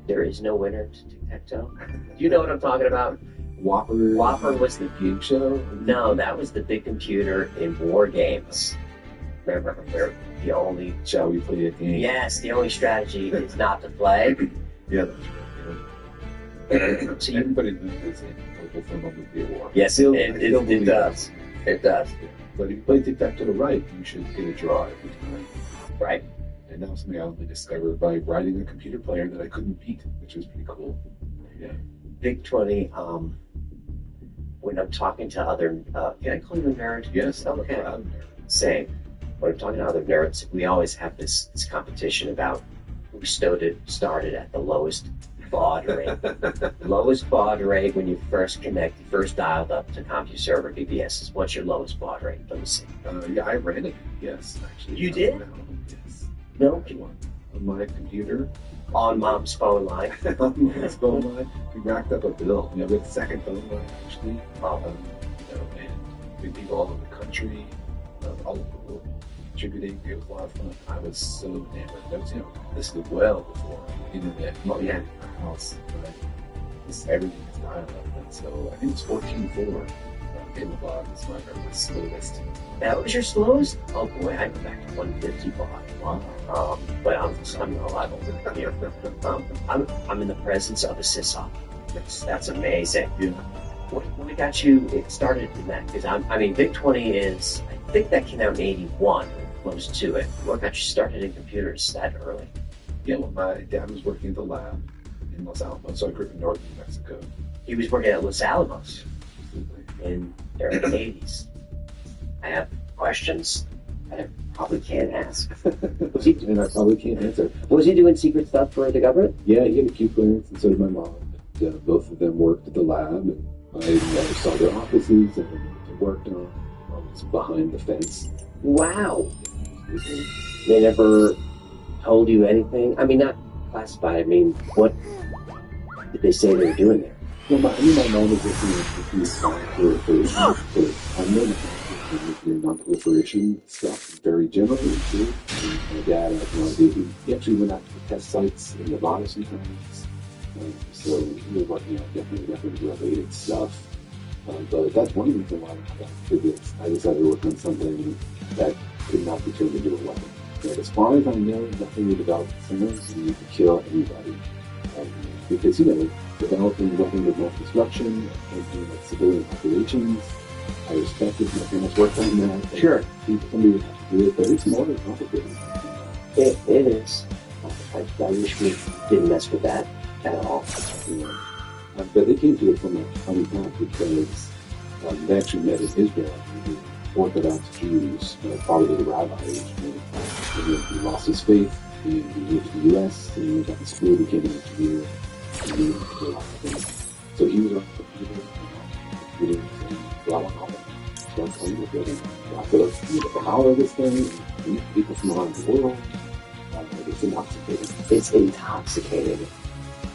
there is no winner to tic-tac-toe? Do you know what I'm talking about? Whopper was the game show? No, that was the big computer in war games. Remember, where the only... Shall we play a game? Yes, the only strategy is not to play. Yeah, So you, everybody knows it. Local film of the war. yes, it does. It does. But if you play tic-tac-toe right, you should get a draw every time. Right. And that was something I only discovered by writing a computer player that I couldn't beat, which was pretty cool. Yeah. Big 20, when I'm talking to other, can I call you a nerd? Yes, I'm Okay. a proud nerd. Same. When I'm talking to other nerds, we always have this competition about who started at the lowest baud rate. Lowest baud rate when you first first dialed up to CompuServer BBS is what's your lowest baud rate? Let me see. Yeah, I ran it. Yes, actually. You did? Yes. No. On my computer. On Mom's phone line. On Mom's phone line. We racked up a bill. You know, we had the second phone line, actually. You know, and big people all over the country, all over the world contributing. It was a lot of fun. I was so enamored. That was, you know, this was well before internet. Oh, yeah. House, but everything is dialed up. And so I think it's 14.4. Gameblog is my slowest. That was your slowest? Oh boy, I go back to 150 baud. Wow. But I'm a lot older here. I'm in the presence of a sysop. That's amazing. Yeah. What got you started in that? Because I mean, Big 20 is, I think that came out in 81, close to it. What got you started in computers that early? Yeah, well, my dad was working at the lab in Los Alamos, so I grew up in northern Mexico. He was working at Los Alamos in the early 80s. I have questions I probably can't ask. And I probably can't answer. Was he doing secret stuff for the government? Yeah, he had a Q clearance, and so did my mom. Both of them worked at the lab, and I never saw their offices and what they worked on. I was behind the fence. Wow. They never told you anything? I mean, not classified. I mean, what did they say they were doing there? Well, my mom was working with nuclear non-proliferation. So I know the nuclear non-proliferation stuff very generally, too. And my dad had no idea. He actually went out to the test sites in Nevada sometimes. So we were working on definitely related stuff. But that's one reason why I got physics. I decided to work on something that could not be turned into a weapon. But as far as I know, nothing we developed science, and you could kill anybody. Because, you know, developing weapons of mass destruction, thinking of civilian populations, I respect it. My parents worked on that. Sure. Somebody would have to do it, but it's more complicated. It is. I wish we didn't mess with that at all. Yeah. But they came to it from a funny path because they actually met in Israel. Orthodox Jews, probably the rabbis. He lost his faith. He moved to the U.S. and he went back to school, became an engineer. So he was on computers and blah, blah, blah. So I'm playing with it. I feel like the power of this thing, people from around the world, it's intoxicating. It's intoxicating.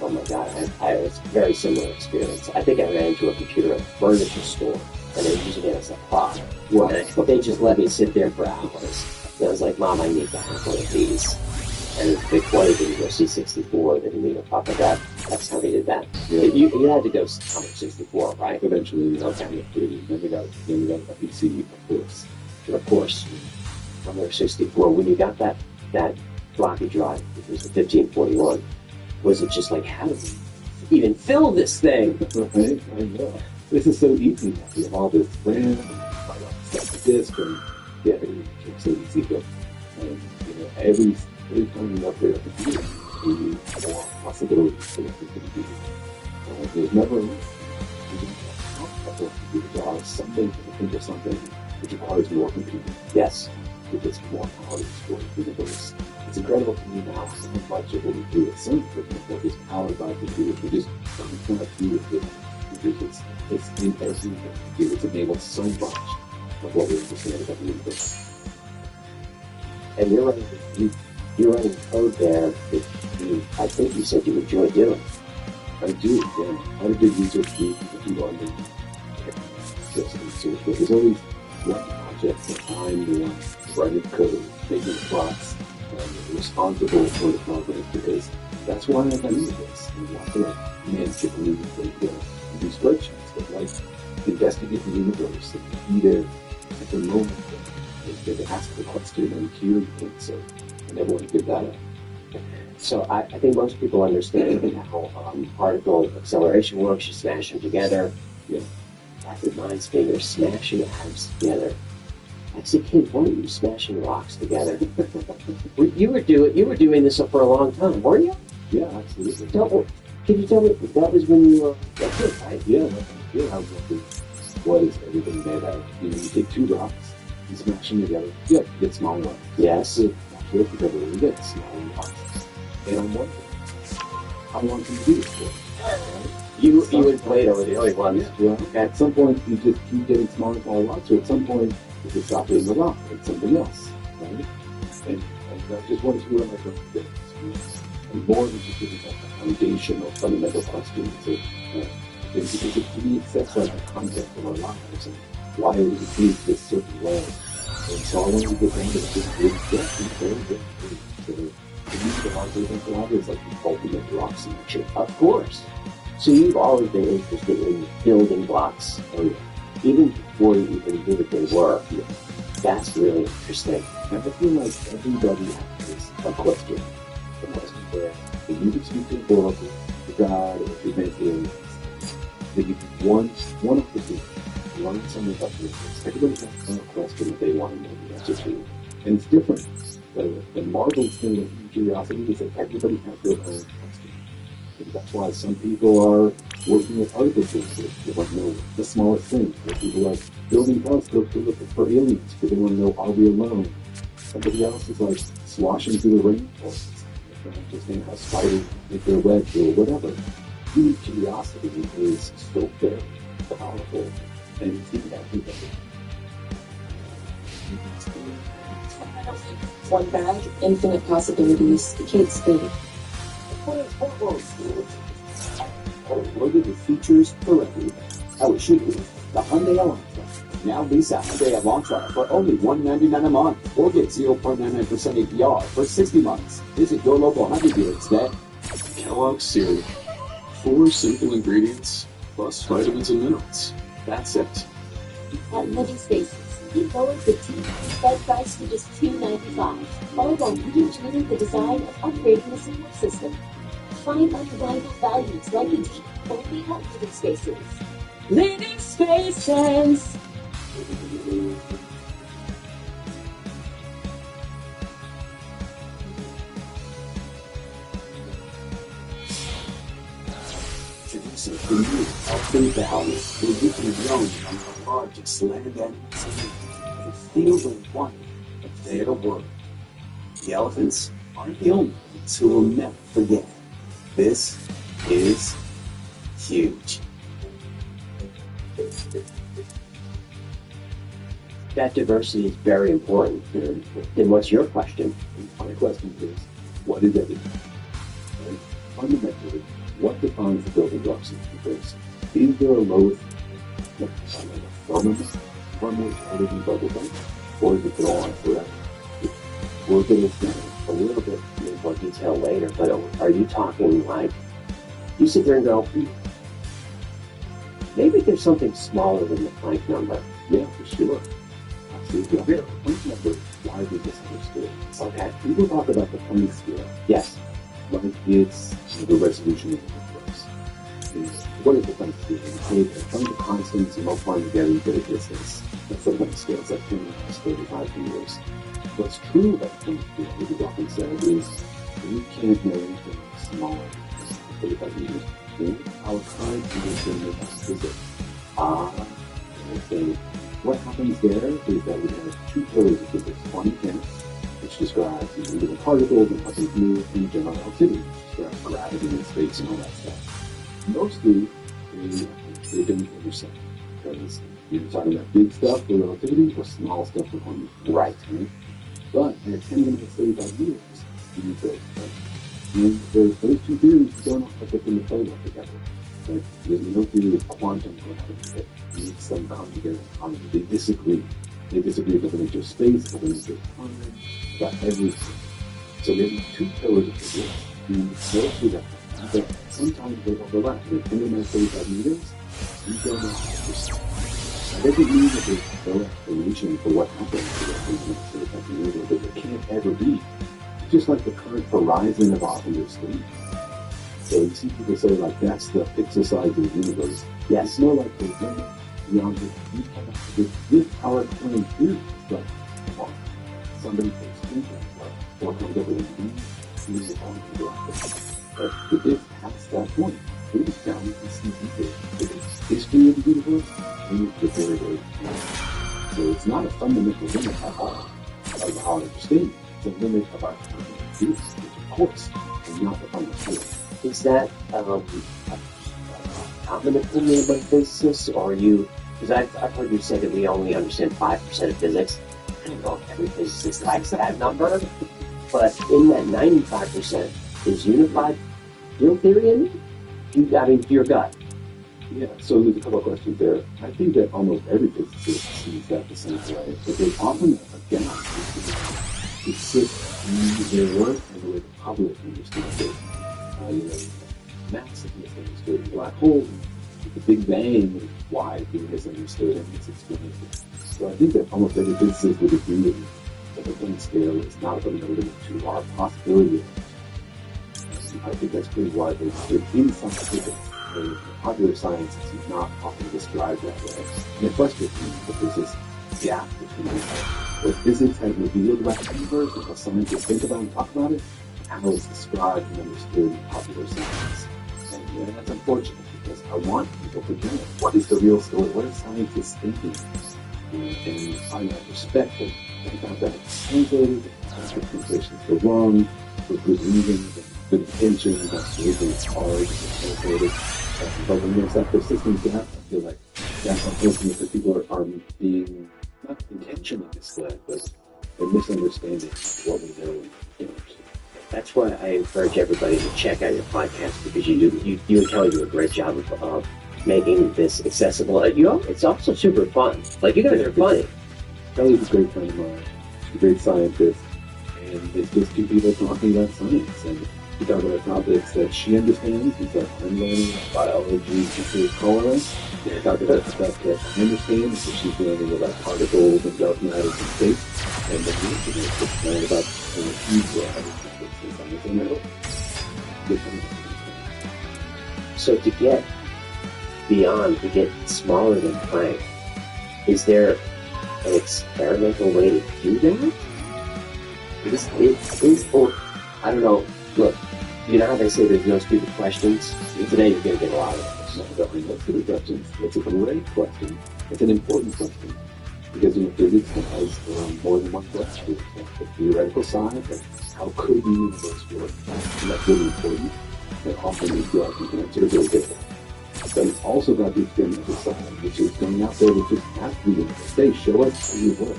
Oh my God, I had a very similar experience. I think I ran into a computer at a furniture store, and they were using it as a prop. What? And they just let me sit there for hours. And I was like, Mom, I need to have one of these. And Big 20 didn't go C64, they didn't need on top of that. That's how they did that. Yeah. You had to go Commodore 64, right? Eventually, Okay. Then we got a PC, of course. Of course. Commodore 64, when you got that floppy drive, it was the 1541, was it just like, how do we even fill this thing? Right? I know. This is so easy. We have all this RAM, stuff like this, and yeah, it's so easy. But, you know, every time you upgrade a computer, you need more possibilities for the computer. There's never there are something to think of something which requires more computing. Yes. It gets more power stored. It's incredible to me now so much of what we do at some equipment that is powered by computers. We just cannot do with it. because it's in everything. It's enabled so much of what we understand about the universe. And you're writing code there that I think you said you enjoy doing. I do, yeah. I'm a big user of Groovy if you want to just research, but there's always one project that I'm the one writing code, making the plots, and responsible for the progress, because that's why I got into this. And not to manage it and do spreadsheets, but like investigate the universe and be there at the moment that they ask the question and hear the answer. I never want to give that up. So I think most people understand how particle acceleration works. You smash them together. Yeah. That reminds me, you're smashing atoms together. As a kid, weren't you smashing rocks together? you were doing this for a long time, weren't you? Yeah, absolutely. Can you tell me, that was when you were a kid, right? Yeah, I was wondering, what is everything made out of? You take two rocks, you smash them together, you get small rocks. Yes. You work together, you get small rocks. And I'm wondering, how long can you do this for? You and Plato were the only ones. Yeah. At some point, you just keep getting smaller and smaller rocks, or at some point, you just stop hitting the rock, it's something else, right? And I just wanted to realize that and more than just giving that foundation or fundamental questions. Because to me, it sets like the context of our lives and why it was achieved this certain way. And so I wanted to get into this really depth and very so to use the hardware and collaborate is like the ultimate rock selection. Of course. So you've always been interested in building blocks, and even before you even knew what they were. Yeah. That's really interesting. And I feel like everybody has a question. The question where if you could speak to an oracle, to God, or to anything, that you could one of the two, learn something about the universe. Everybody has a question that they want to know the answer to. And it's different. The marvelous thing with curiosity is that everybody has their own question. And that's why some people are working with artificial things. They want to know the smallest thing. Some people are building telescopes to look for aliens because they want to know, are we alone? Somebody else is like swashing through the rainforest. They don't understand how spiders make their webs or whatever. Human curiosity is so very powerful and it's in everybody. One bag, infinite possibilities. Kate Spade. Loaded with features for everyone. How it should be. The Hyundai Elantra. Now lease a Hyundai Elantra for only $199 a month, or get 0.99% APR for 60 months. Visit your local Hyundai dealer today. Kellogg's cereal. 4 simple ingredients, plus vitamins and minerals. That's it. At Living Spaces, we lowered the tea bed price to just $2.95, all while reimagining the design of upgrading the support system. Find undeniable values like a tea only at Living Spaces. Living Spaces. Introducing the new Elfin Valley, where you can roam on the largest land animals and feel the wonder of their world. The elephants aren't the only ones who will never forget. This is huge. That diversity is very important. Then what's your question? My question is, what is everything? And fundamentally, what defines the building blocks of the universe? Is there a lowest, like a firmament, other than bubble gum? Or is it go on forever? We'll get into a little bit in more detail later, but are you talking like, you sit there and go, maybe there's something smaller than the Planck number? Yeah, for sure. Absolutely. The Planck number is widely misunderstood. Okay. People talk about the Planck scale. Yes. Like it's the resolution of the universe. What is the Planck scale? You take a bunch of constants and multiply them together, you get a distance. That's the Planck scale. It's like 10 minus 35 meters. What's true about the Planck scale, what is often said, is we can't know anything smaller than 35 meters. Then our time condition is physics. And what happens there is that we have two pillars of physics. One mechanics, which describes individual particles and how they move, and general relativity, which describes gravity and space and all that stuff. Mostly, we they don't intersect. Because you're talking about big stuff for relativity or small stuff for quantum. Right. But in a 10-35 years, you need those. And those two theories don't have to put them to play well together. Like, there's no theory of quantum gravity that needs some come together. They disagree. They disagree about the nature of space, about the nature of time, about everything. So there's two pillars of physics. And mostly that. But sometimes they overlap. In 10-35 meters, you don't know how to understand. That doesn't mean that there's no explanation for what happened to the 10-35 meters, but there can't ever be. It's just like the current horizon of ocular sleep. So you see people say, like, that's the pixel size of the universe. Yes. It's more like the limit beyond the with our current theory. But well, somebody takes thinking, or comes up with a new but if it's past that point, it's down to see deeper. It's history of the universe, and it's very, very deep. So it's not a fundamental limit at all of how to understand it. It's a limit of our theories, which of course is not the fundamental. Is that a common opinion among physicists, or are you? Because I've heard you say that we only understand 5% of physics. I don't know if every physicist likes that number, but in that 95%, is unified field theory in it? I mean, your gut. Yeah, so there's a couple of questions there. I think that almost every physicist sees that the same way, but there's often a gap to sit in their work and the way the public understands it. Massive misunderstood the black hole, the Big Bang is widely misunderstood and misexplained. So I think that almost every physicist would agree with me that the Planck scale is not a limit to our possibility. I think that's pretty widely understood in scientific. In popular science is not often described that way. And it frustrates me that there's this gap between what physics has revealed about the universe and how scientists think about and talk about it, and how it's described and understood in popular science. And that's unfortunate because I want people to know what is the real story, what are scientists thinking, and I respect them. Sometimes that's translated, sometimes translations go wrong, for good reasons, and good intentions, absolutely it's hard to translate it. But when there's that persistent gap, I feel like that's unfortunate because people are being not intentionally misled, but they're misunderstanding what we know. That's why I encourage everybody to check out your podcast, because you and Kelly do a great job of making this accessible. It's also super fun. Like, you guys are funny. Kelly's a great friend of mine. She's a great scientist, and it's just two people talking about science. And we talk about topics that she understands, things like I'm learning, biology, history of color. We talk about stuff that I understand, so she's learning about particles and dark matter and space. And then we learn about huge So to get beyond, to get smaller than Planck, is there an experimental way to do that? Or I don't know. Look, you know how they say there's no stupid questions? Today you're going to get a lot of them. No stupid questions. It's a great question. It's an important question. Because physics has more than one question. The theoretical side, like how could the universe work? And that's really important. And often we feel like we can answer very different. But it's also got the experimental side, which is going out there to just ask the universe, hey, show us how you work.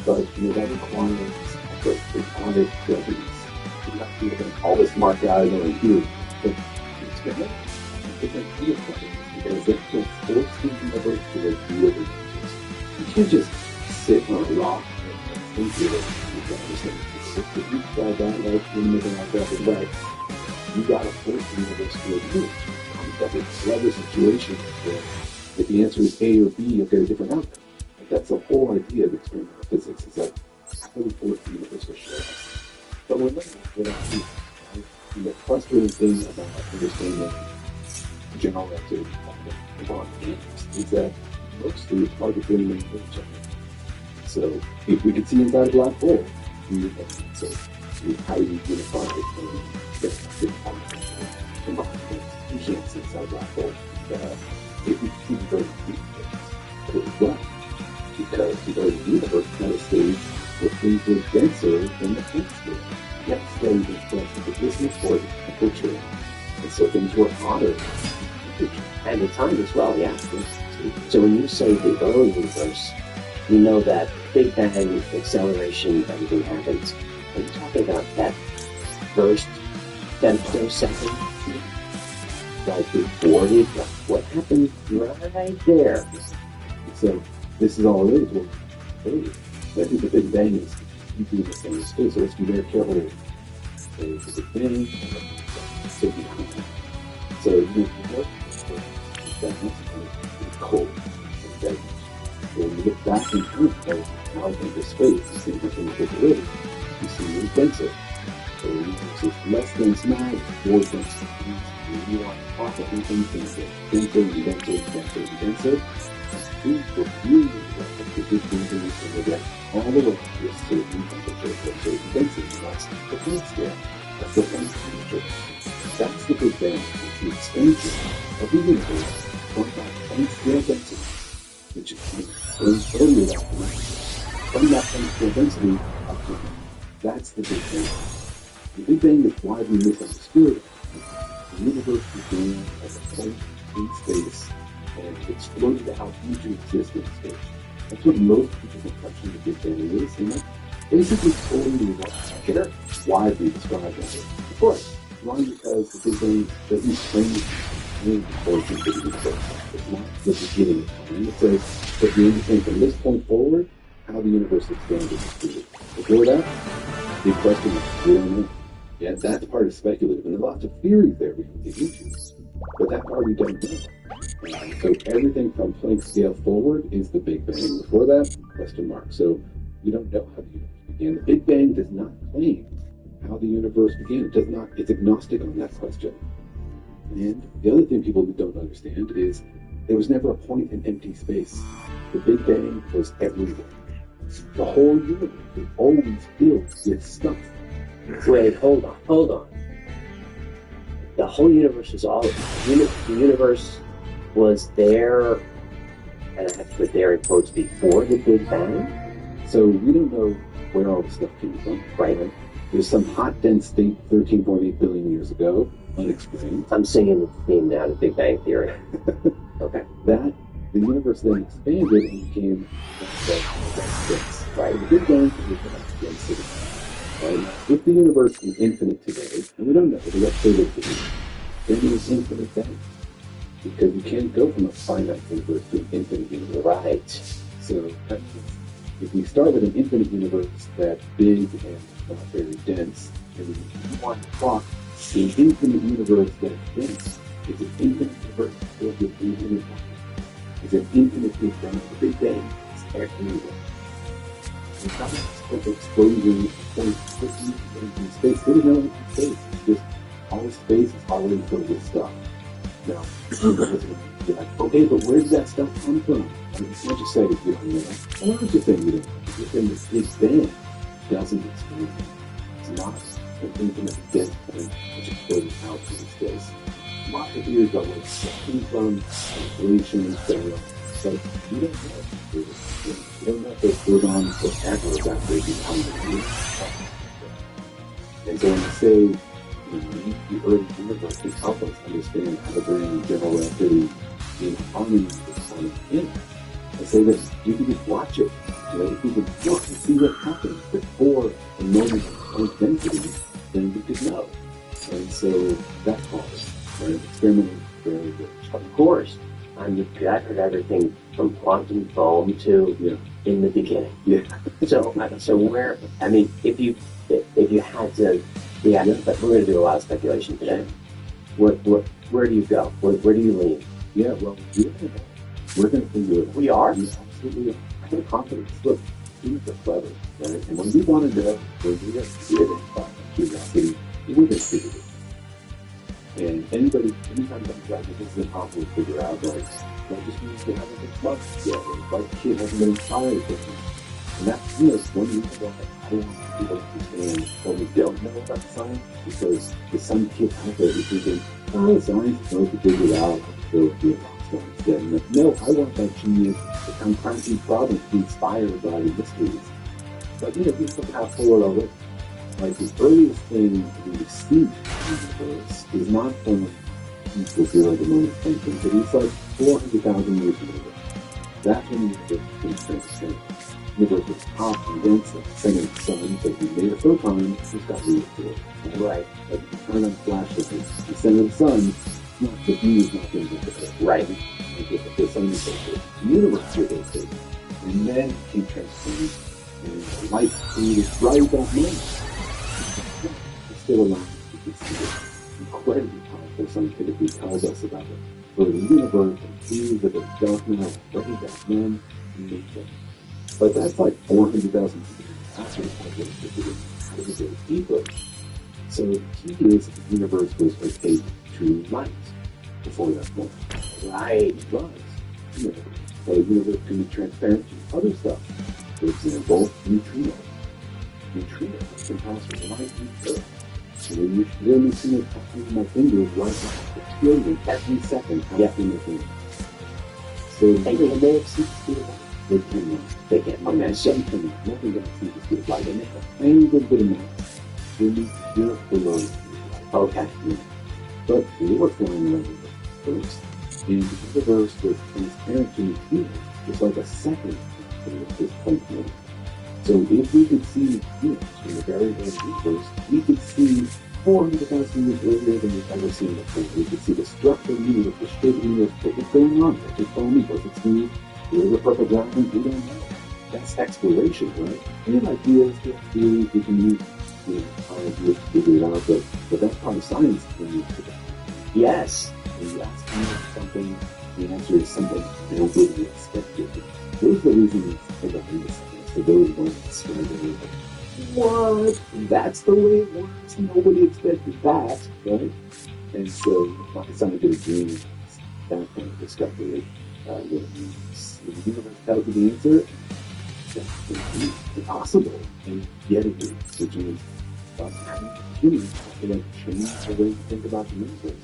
But that requires effort, requires judgments. You have to be all the smart guys on here. But it's going to be a question because it will force the universe to reveal the answers. You can't just sit on a rock and think it. You got to understand if you try that, like, when you make an object right, you got to force the universe to reveal it. That's a clever situation where if the answer is A or B, you'll get a different outcome. Like, that's the whole idea of experimental physics, is that how do we force the universe to show us? But we're not good at it. The frustrating thing about understanding general relativity is that mostly it's hard to bring them to each other. So if we could see inside a black hole, we would have it. So how do you unify it and get it combined? You can't see inside a black hole. If we see very deep things, but because the universe kind of stage where things were denser than the Planck scale. That study was close to the distance or the temperature. And so things were hotter At the time as well, yeah. So when you say the early universe, you know that Big Bang, acceleration, everything happens. Are you talking about that first femtosecond? Like before it? What happened right there? So this is all it is. Well, hey, I think the Big Bang is keeping the same space, so let's be very careful here. So the Big Bang, so you know, that's cold. Okay? So when you look back in time, like now into space, you see everything is related. You see it's denser. So it's less dense now, it's more dense. You want to talk about anything denser, denser. These will really the big things in the deck all the way to a certain temperature, a certain density. That's the Planck scale. That's the Planck temperature. That's the Big Bang. It's the expansion of the universe from that Planck scale density, which is earlier from that Planck scale density up to that's the Big Bang. The Big Bang is widely misunderstood. The universe began as a point in space and exploded out into existence stage. That's what most people's impression of the Big Bang is, and that's basically totally wrong. Widely described as it. Of course, wrong because the Big Bang doesn't claim any origin to the universe. It's not the beginning of time. It says that we understand from this point forward how the universe expanded and created. Before that, the question is, we don't know. Yeah, that part is speculative, and there are lots of theories there we can dig into. But that part we don't know. So everything from Planck scale forward is the Big Bang. Before that, question mark. So we don't know how the universe began. The Big Bang does not claim how the universe began. It does not. It's agnostic on that question. And the other thing people don't understand is there was never a point in empty space. The Big Bang was everywhere. The whole universe is always filled with stuff. Wait, hold on. The whole universe is all, the universe was there, and I have to put there in quotes, before the Big Bang? So we don't know where all the stuff came from, right? There's some hot, dense state 13.8 billion years ago, unexplained. I'm singing the theme now to Big Bang Theory. Okay. That, the universe then expanded and became dense, right? The Big Bang is the density. Right? If the universe is infinite today, and we don't know, but let's say that it is, then it is infinite then. Because you can't go from a finite universe to an infinite universe. Right. So if we start with an infinite universe that's big and not very dense, and we want to talk the infinite universe that's dense, it's an infinite universe filled with infinite matter. It's an infinite Big Bang. The Big Bang is everywhere. It's not an explosion of quickly in space. There is no empty space. It's just all space is already filled with stuff. Now, you're like, okay, but where does that stuff come from? I mean, you can't just say that you don't know. Why would you think you don't know? You're saying the Big Bang doesn't explain it. It's not an infinite dense point which exploded out into space. Lots of theories about where it's coming from, inflation, etc. But we don't know. We don't know if it goes on forever after it becomes a new. And so when you say we need the early universe to help us understand how to bring general relativity in harmony with the sun and planet, I say that you can just watch it. You know, if you could watch and see what happens before a moment of density, then you could know. And so that's hard. Right? Experimenting very good. Of course. I've heard everything from quantum foam to in the beginning. Yeah. So where? I mean, if you had to, but we're going to do a lot of speculation today. Where do you go? Where do you lean? Yeah. Well, we're going to figure it out. We are. We absolutely are. I have confidence. Look, humans are clever, right? And when we want to know, when we just did it by curiosity, we're going to figure it out. And anytime something like this is impossible to figure out, like, that just means they haven't been smart yet, or like the kid hasn't been inspired yet. And that's, one reason why I don't want people to understand what we don't know about science, because there's some kid out there who's thinking, science knows to figure it out, so be a rock star instead. And like, no, I want that genius to come cracking problems, be inspired by the mysteries. But, we somehow forward our way. Like, the earliest thing we see in the universe is not from will feel like a moment of intensity. It's like 400,000 years ago. That's when the universe became transparent. The universe was hot and dense like the center of the sun, so if you made a photon, it's got reabsorbed. Right. Like if you turn on a flashlight, the center of the sun, the view is not going to be different. Right. Like if the sun is different, the universe will rotate. And then it became transparent, and the light created right at that moment. It's still alive. You can see it. Incredibly powerful scientifically tells us about it. For the universe and things that are dark now, way back then, and nature. But that's like 400,000 years after the point where it goes deeper. So the key is that the universe was opaque to light before that point. Right. It was. You know, so the universe can be transparent to other stuff. For example, neutrinos. Neutrinos can pass from light to earth. So you should really see it tapping my fingers right now. It's trillion every second tapping your fingers. So they have see the speed of light. They cannot. They can't. On that shell cannot. Nothing can see the speed of light. And they have any little bit of mass. They need just below the speed of light. Okay. Yeah. But they were flying around the first. And the universe was transparent to neutrinos, just like a second to this point here. So if we could see units from the very early universe, we could see 400,000 years earlier than we've ever seen before. We could see the structure of the universe, the shape of the universe, what's going on, what's it foamy, what's it smooth, where's the purple ground, we don't know. That's exploration, right? We have ideas, we have theories, we can use ideas to figure it out, but that's part of science when you do that. Yes. When you ask me something, the answer is something nobody expected. Those are the reasons I got into science. For those ones, what? That's the way it works. Nobody expected that, right? And so, my scientific dream is that kind of discovery. When the universe tells you the answer, that's impossible. And yet it is, which is humans have to change the way you think about the universe.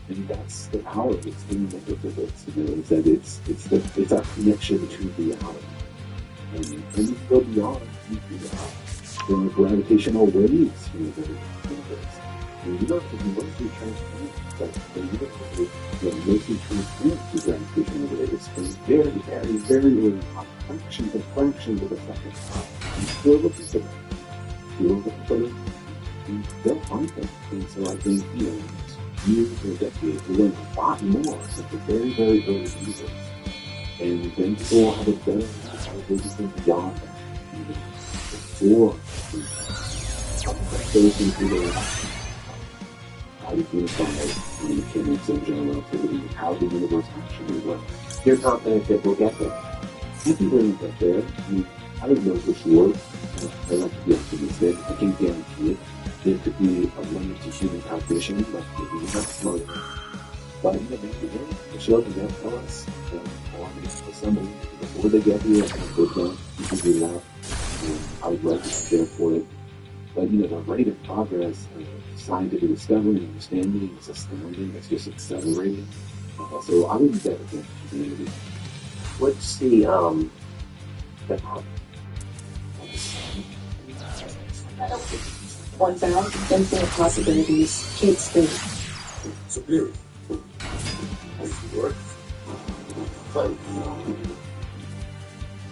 And that's the power of this thing that is that it's our connection to reality. And we go beyond the gravitational waves from the universe. The universe is mostly transparent, but the universe is mostly transparent to gravitational waves from very, very, very early on, fractions of a second. You still look at them, and they'll find them. And so I think, years or decades, we learn a lot more of the very, very early universe. And then people will have a better understanding beyond that. Before those into how to unify mechanics and general relativity, how the universe actually works. You're confident that we'll get there? I think we're going to get there. I don't know for sure. I like to be optimistic. I can't guarantee it. There could be a limit to human cognition, but maybe not smart. But maybe the show can tell us. Somebody before they get here, you can figure it out. I would love to be there for it. But the rate of progress, scientific discovery and understanding is astounding. It's just accelerating. So I would bet against humanity. What's the 1,000 infinite possibilities. Kids think. Superior.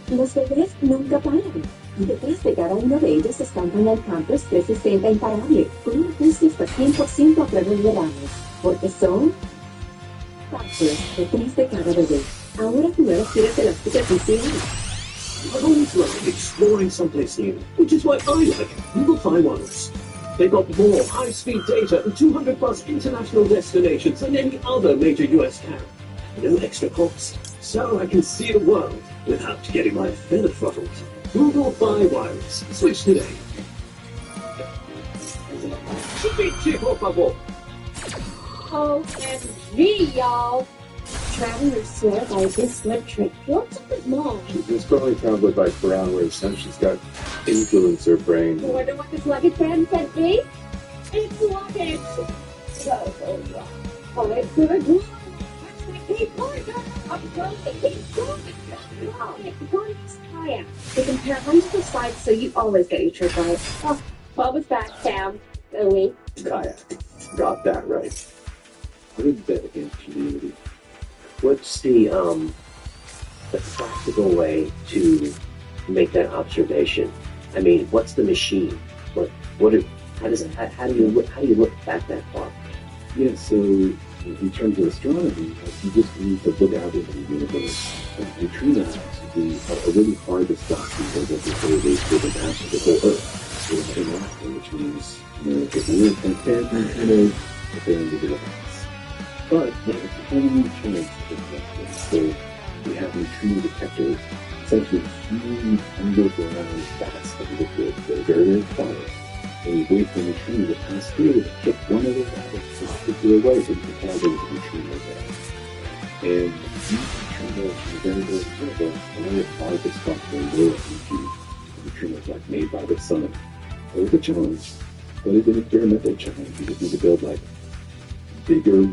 Los bebés nunca paran. Y detrás de cada uno de ellos estampan al campus 360 imparable, con un ajuste hasta 100% a prueba de verano. Porque son Pampers detrás de cada bebé. Ahora tú no quieres elásticas funciones. I've always liked exploring someplace new, which is why I like Google Fi Wireless. They've got more high-speed data and 200 plus international destinations than any other major US carrier. No extra cost, so I can see the world without getting my feather throttled. Google Fi Wireless. Switch today. Chico, por favor. OMG, y'all! Travelers swear by this slip trick. What's up with Mom? She's probably traveled by Brown waves, and she's got influence her brain. You wonder what this luggage man sent me? It's luggage! So, oh, it's good. They compare hundreds of sites, so you always get your trip right. Oh, what was that, Sam? Louie? Kayak. Got that right. I would bet against humanity. What's the practical way to make that observation? I mean, what's the machine? How do you look back that far? Yeah, so in terms of astronomy, you just need to look out into the universe. Neutrinos would be a really hard to stop because of the way they could impact the whole Earth. They're interacting, which means, if we're content, they're in the universe. But there's a tiny chance of reflection. So we have neutrino detectors, essentially huge underground vats of liquid that are very, very quiet. And we wait for the neutrino to pass through and kick one of the atoms in a particular way so we can tell there's a neutrino there. And these neutrinos are very, very universe are very hard to stop their low energy neutrinos like made by the sun. So it's a challenge, but it's an experimental challenge. You just need to build like bigger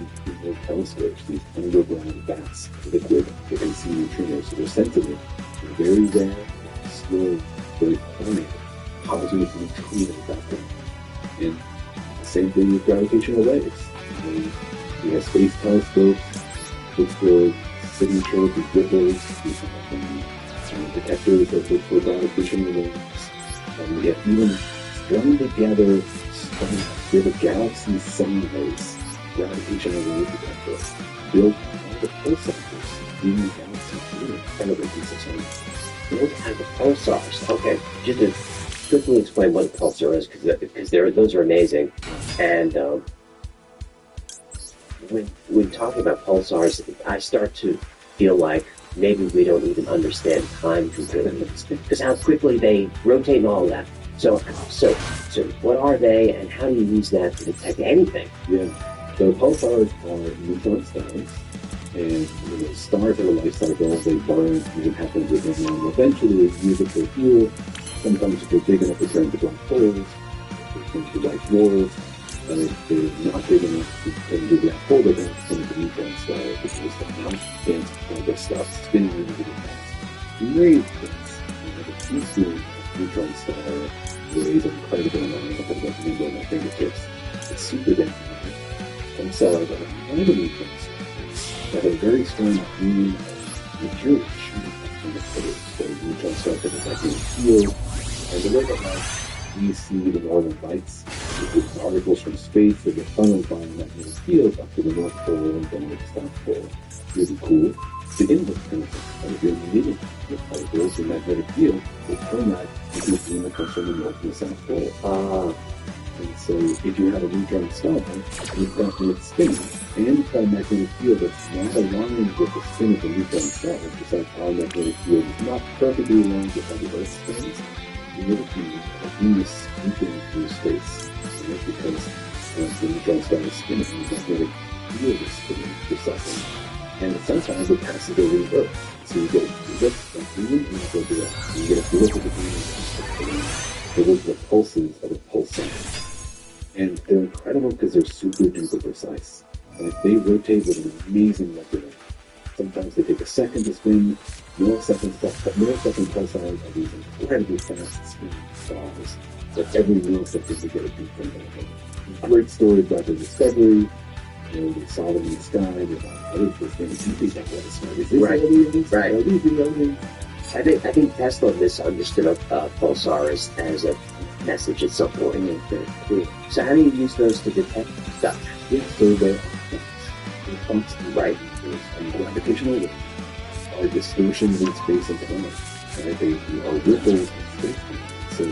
telescopes, these underground vats of liquid that can see neutrinos. So they're sensitive, they're very rare, slow, very quiet, positive neutrino background. And the same thing with gravitational waves. We have space telescopes, look for signature, these ripples, these detectors that look for gravitational waves. And we have even strung together, we have a galaxy sunrise gravitational wave detector built out of the pulsars in the galaxy theater, kind of a piece of science. Built out of the pulsars. Okay, just to quickly explain what a pulsar is, because those are amazing. And when talking about pulsars, I start to feel like maybe we don't even understand time completely, because how quickly they rotate and all that. So what are they, and how do you use that to detect anything? Yeah. So pulsars are neutron stars, and stars are a life cycle. They burn, it happens with them, and eventually they use it for fuel. Sometimes if they're big enough to turn into black holes, they turn into white dwarfs, and if they're not big enough to turn into black hole, they're going to turn into neutron stars, which is not dense, all this stuff spinning really, really fast. Very dense. The teaspoon of neutron star weighs an incredible amount. I have got to on my fingertips. It's super dense. Pulsars are highly neutron stars that have a very strong green material shooting from the pillars. So neutron stars have a magnetic field, and the way that we see the northern lights, with particles from space that get funneled by a magnetic field up to the North Pole and then to the South Pole. Really cool. The inverse principle, if you're emitting the particles, the magnetic field will turn that into a beam that comes from the North and the South Pole. And so if you have a neutron star, you've got its spinning, and you've got a magnetic field that's not aligned with the spin of the neutron star, just like our magnetic field is not perfectly aligned with how the Earth spins, you will be a beam sweeping through space. And that's because the neutron star is spinning, the magnetic field is spinning precisely. And sometimes it passes over the Earth. So you get a beam and you go direct. You get a blip of the beam. So those are the pulses of a pulsar. And they're incredible because they're super duper precise. And they rotate with an amazing mechanism. Sometimes they take a second to spin. Millisecond pulsars are these incredibly fast spinning stars. So every millisecond they get a beat from them. Great story about their discovery. They saw them in the sky. They thought, oh, this thing is easy. Is this aliens? Right. Are these the aliens? I think Tesla misunderstood pulsars as a message at some point. So how do you use those to detect stuff? Yeah, so they're constant, right? There's gravitational waves, are distortions in space and time, right? They are ripples in space. So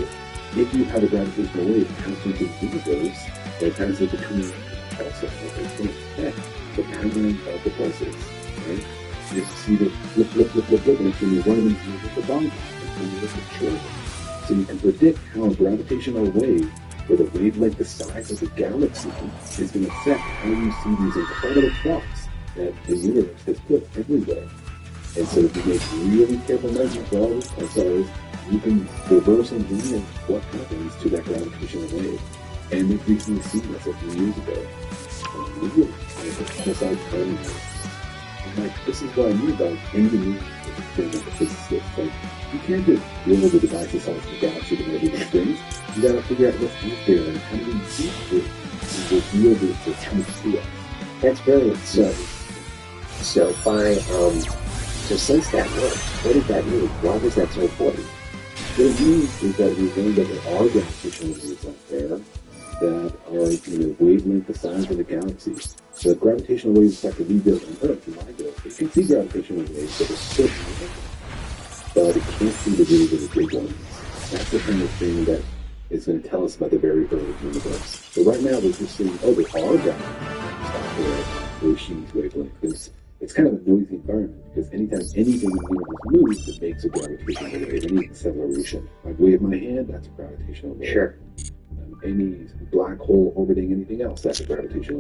if you have a gravitational wave passing through the universe, it passes between pulsars, they affect the pattern of the pulses, right? You see the flip, and it's when you run into the bomb, it's when you look at short. So you can predict how a gravitational wave with a wavelength the size of the galaxy is going to affect how you see these incredible clocks that the universe has put everywhere. And so if you make really careful measures for all these pulsars, you can reverse engineer what happens to that gravitational wave. And we've recently seen this a few years ago. Really, it's a pulsar timing. Like, this is what I mean about engineering experimental physicists. Like, you can't just build a device the size of the galaxy to measure these things. You gotta figure out what's out there and how do we use it to reveal the truth to us. That's brilliant. So since that worked, what does that mean? Why was that so important? What it means is that we learned that there are gravitational waves out there that are, wavelength the size of the galaxy. The gravitational waves start to rebuild on Earth, it can see gravitational waves that are still but it can't see the really, really big ones. That's the kind of thing that is going to tell us about the very early universe. So right now we're just seeing, there are gravitational wavelength. It's kind of a noisy environment because anytime anything in the universe moves, it makes a gravitational wave. Any acceleration. I wave my hand, that's a gravitational wave. Sure. Any black hole orbiting anything else, that's a gravitational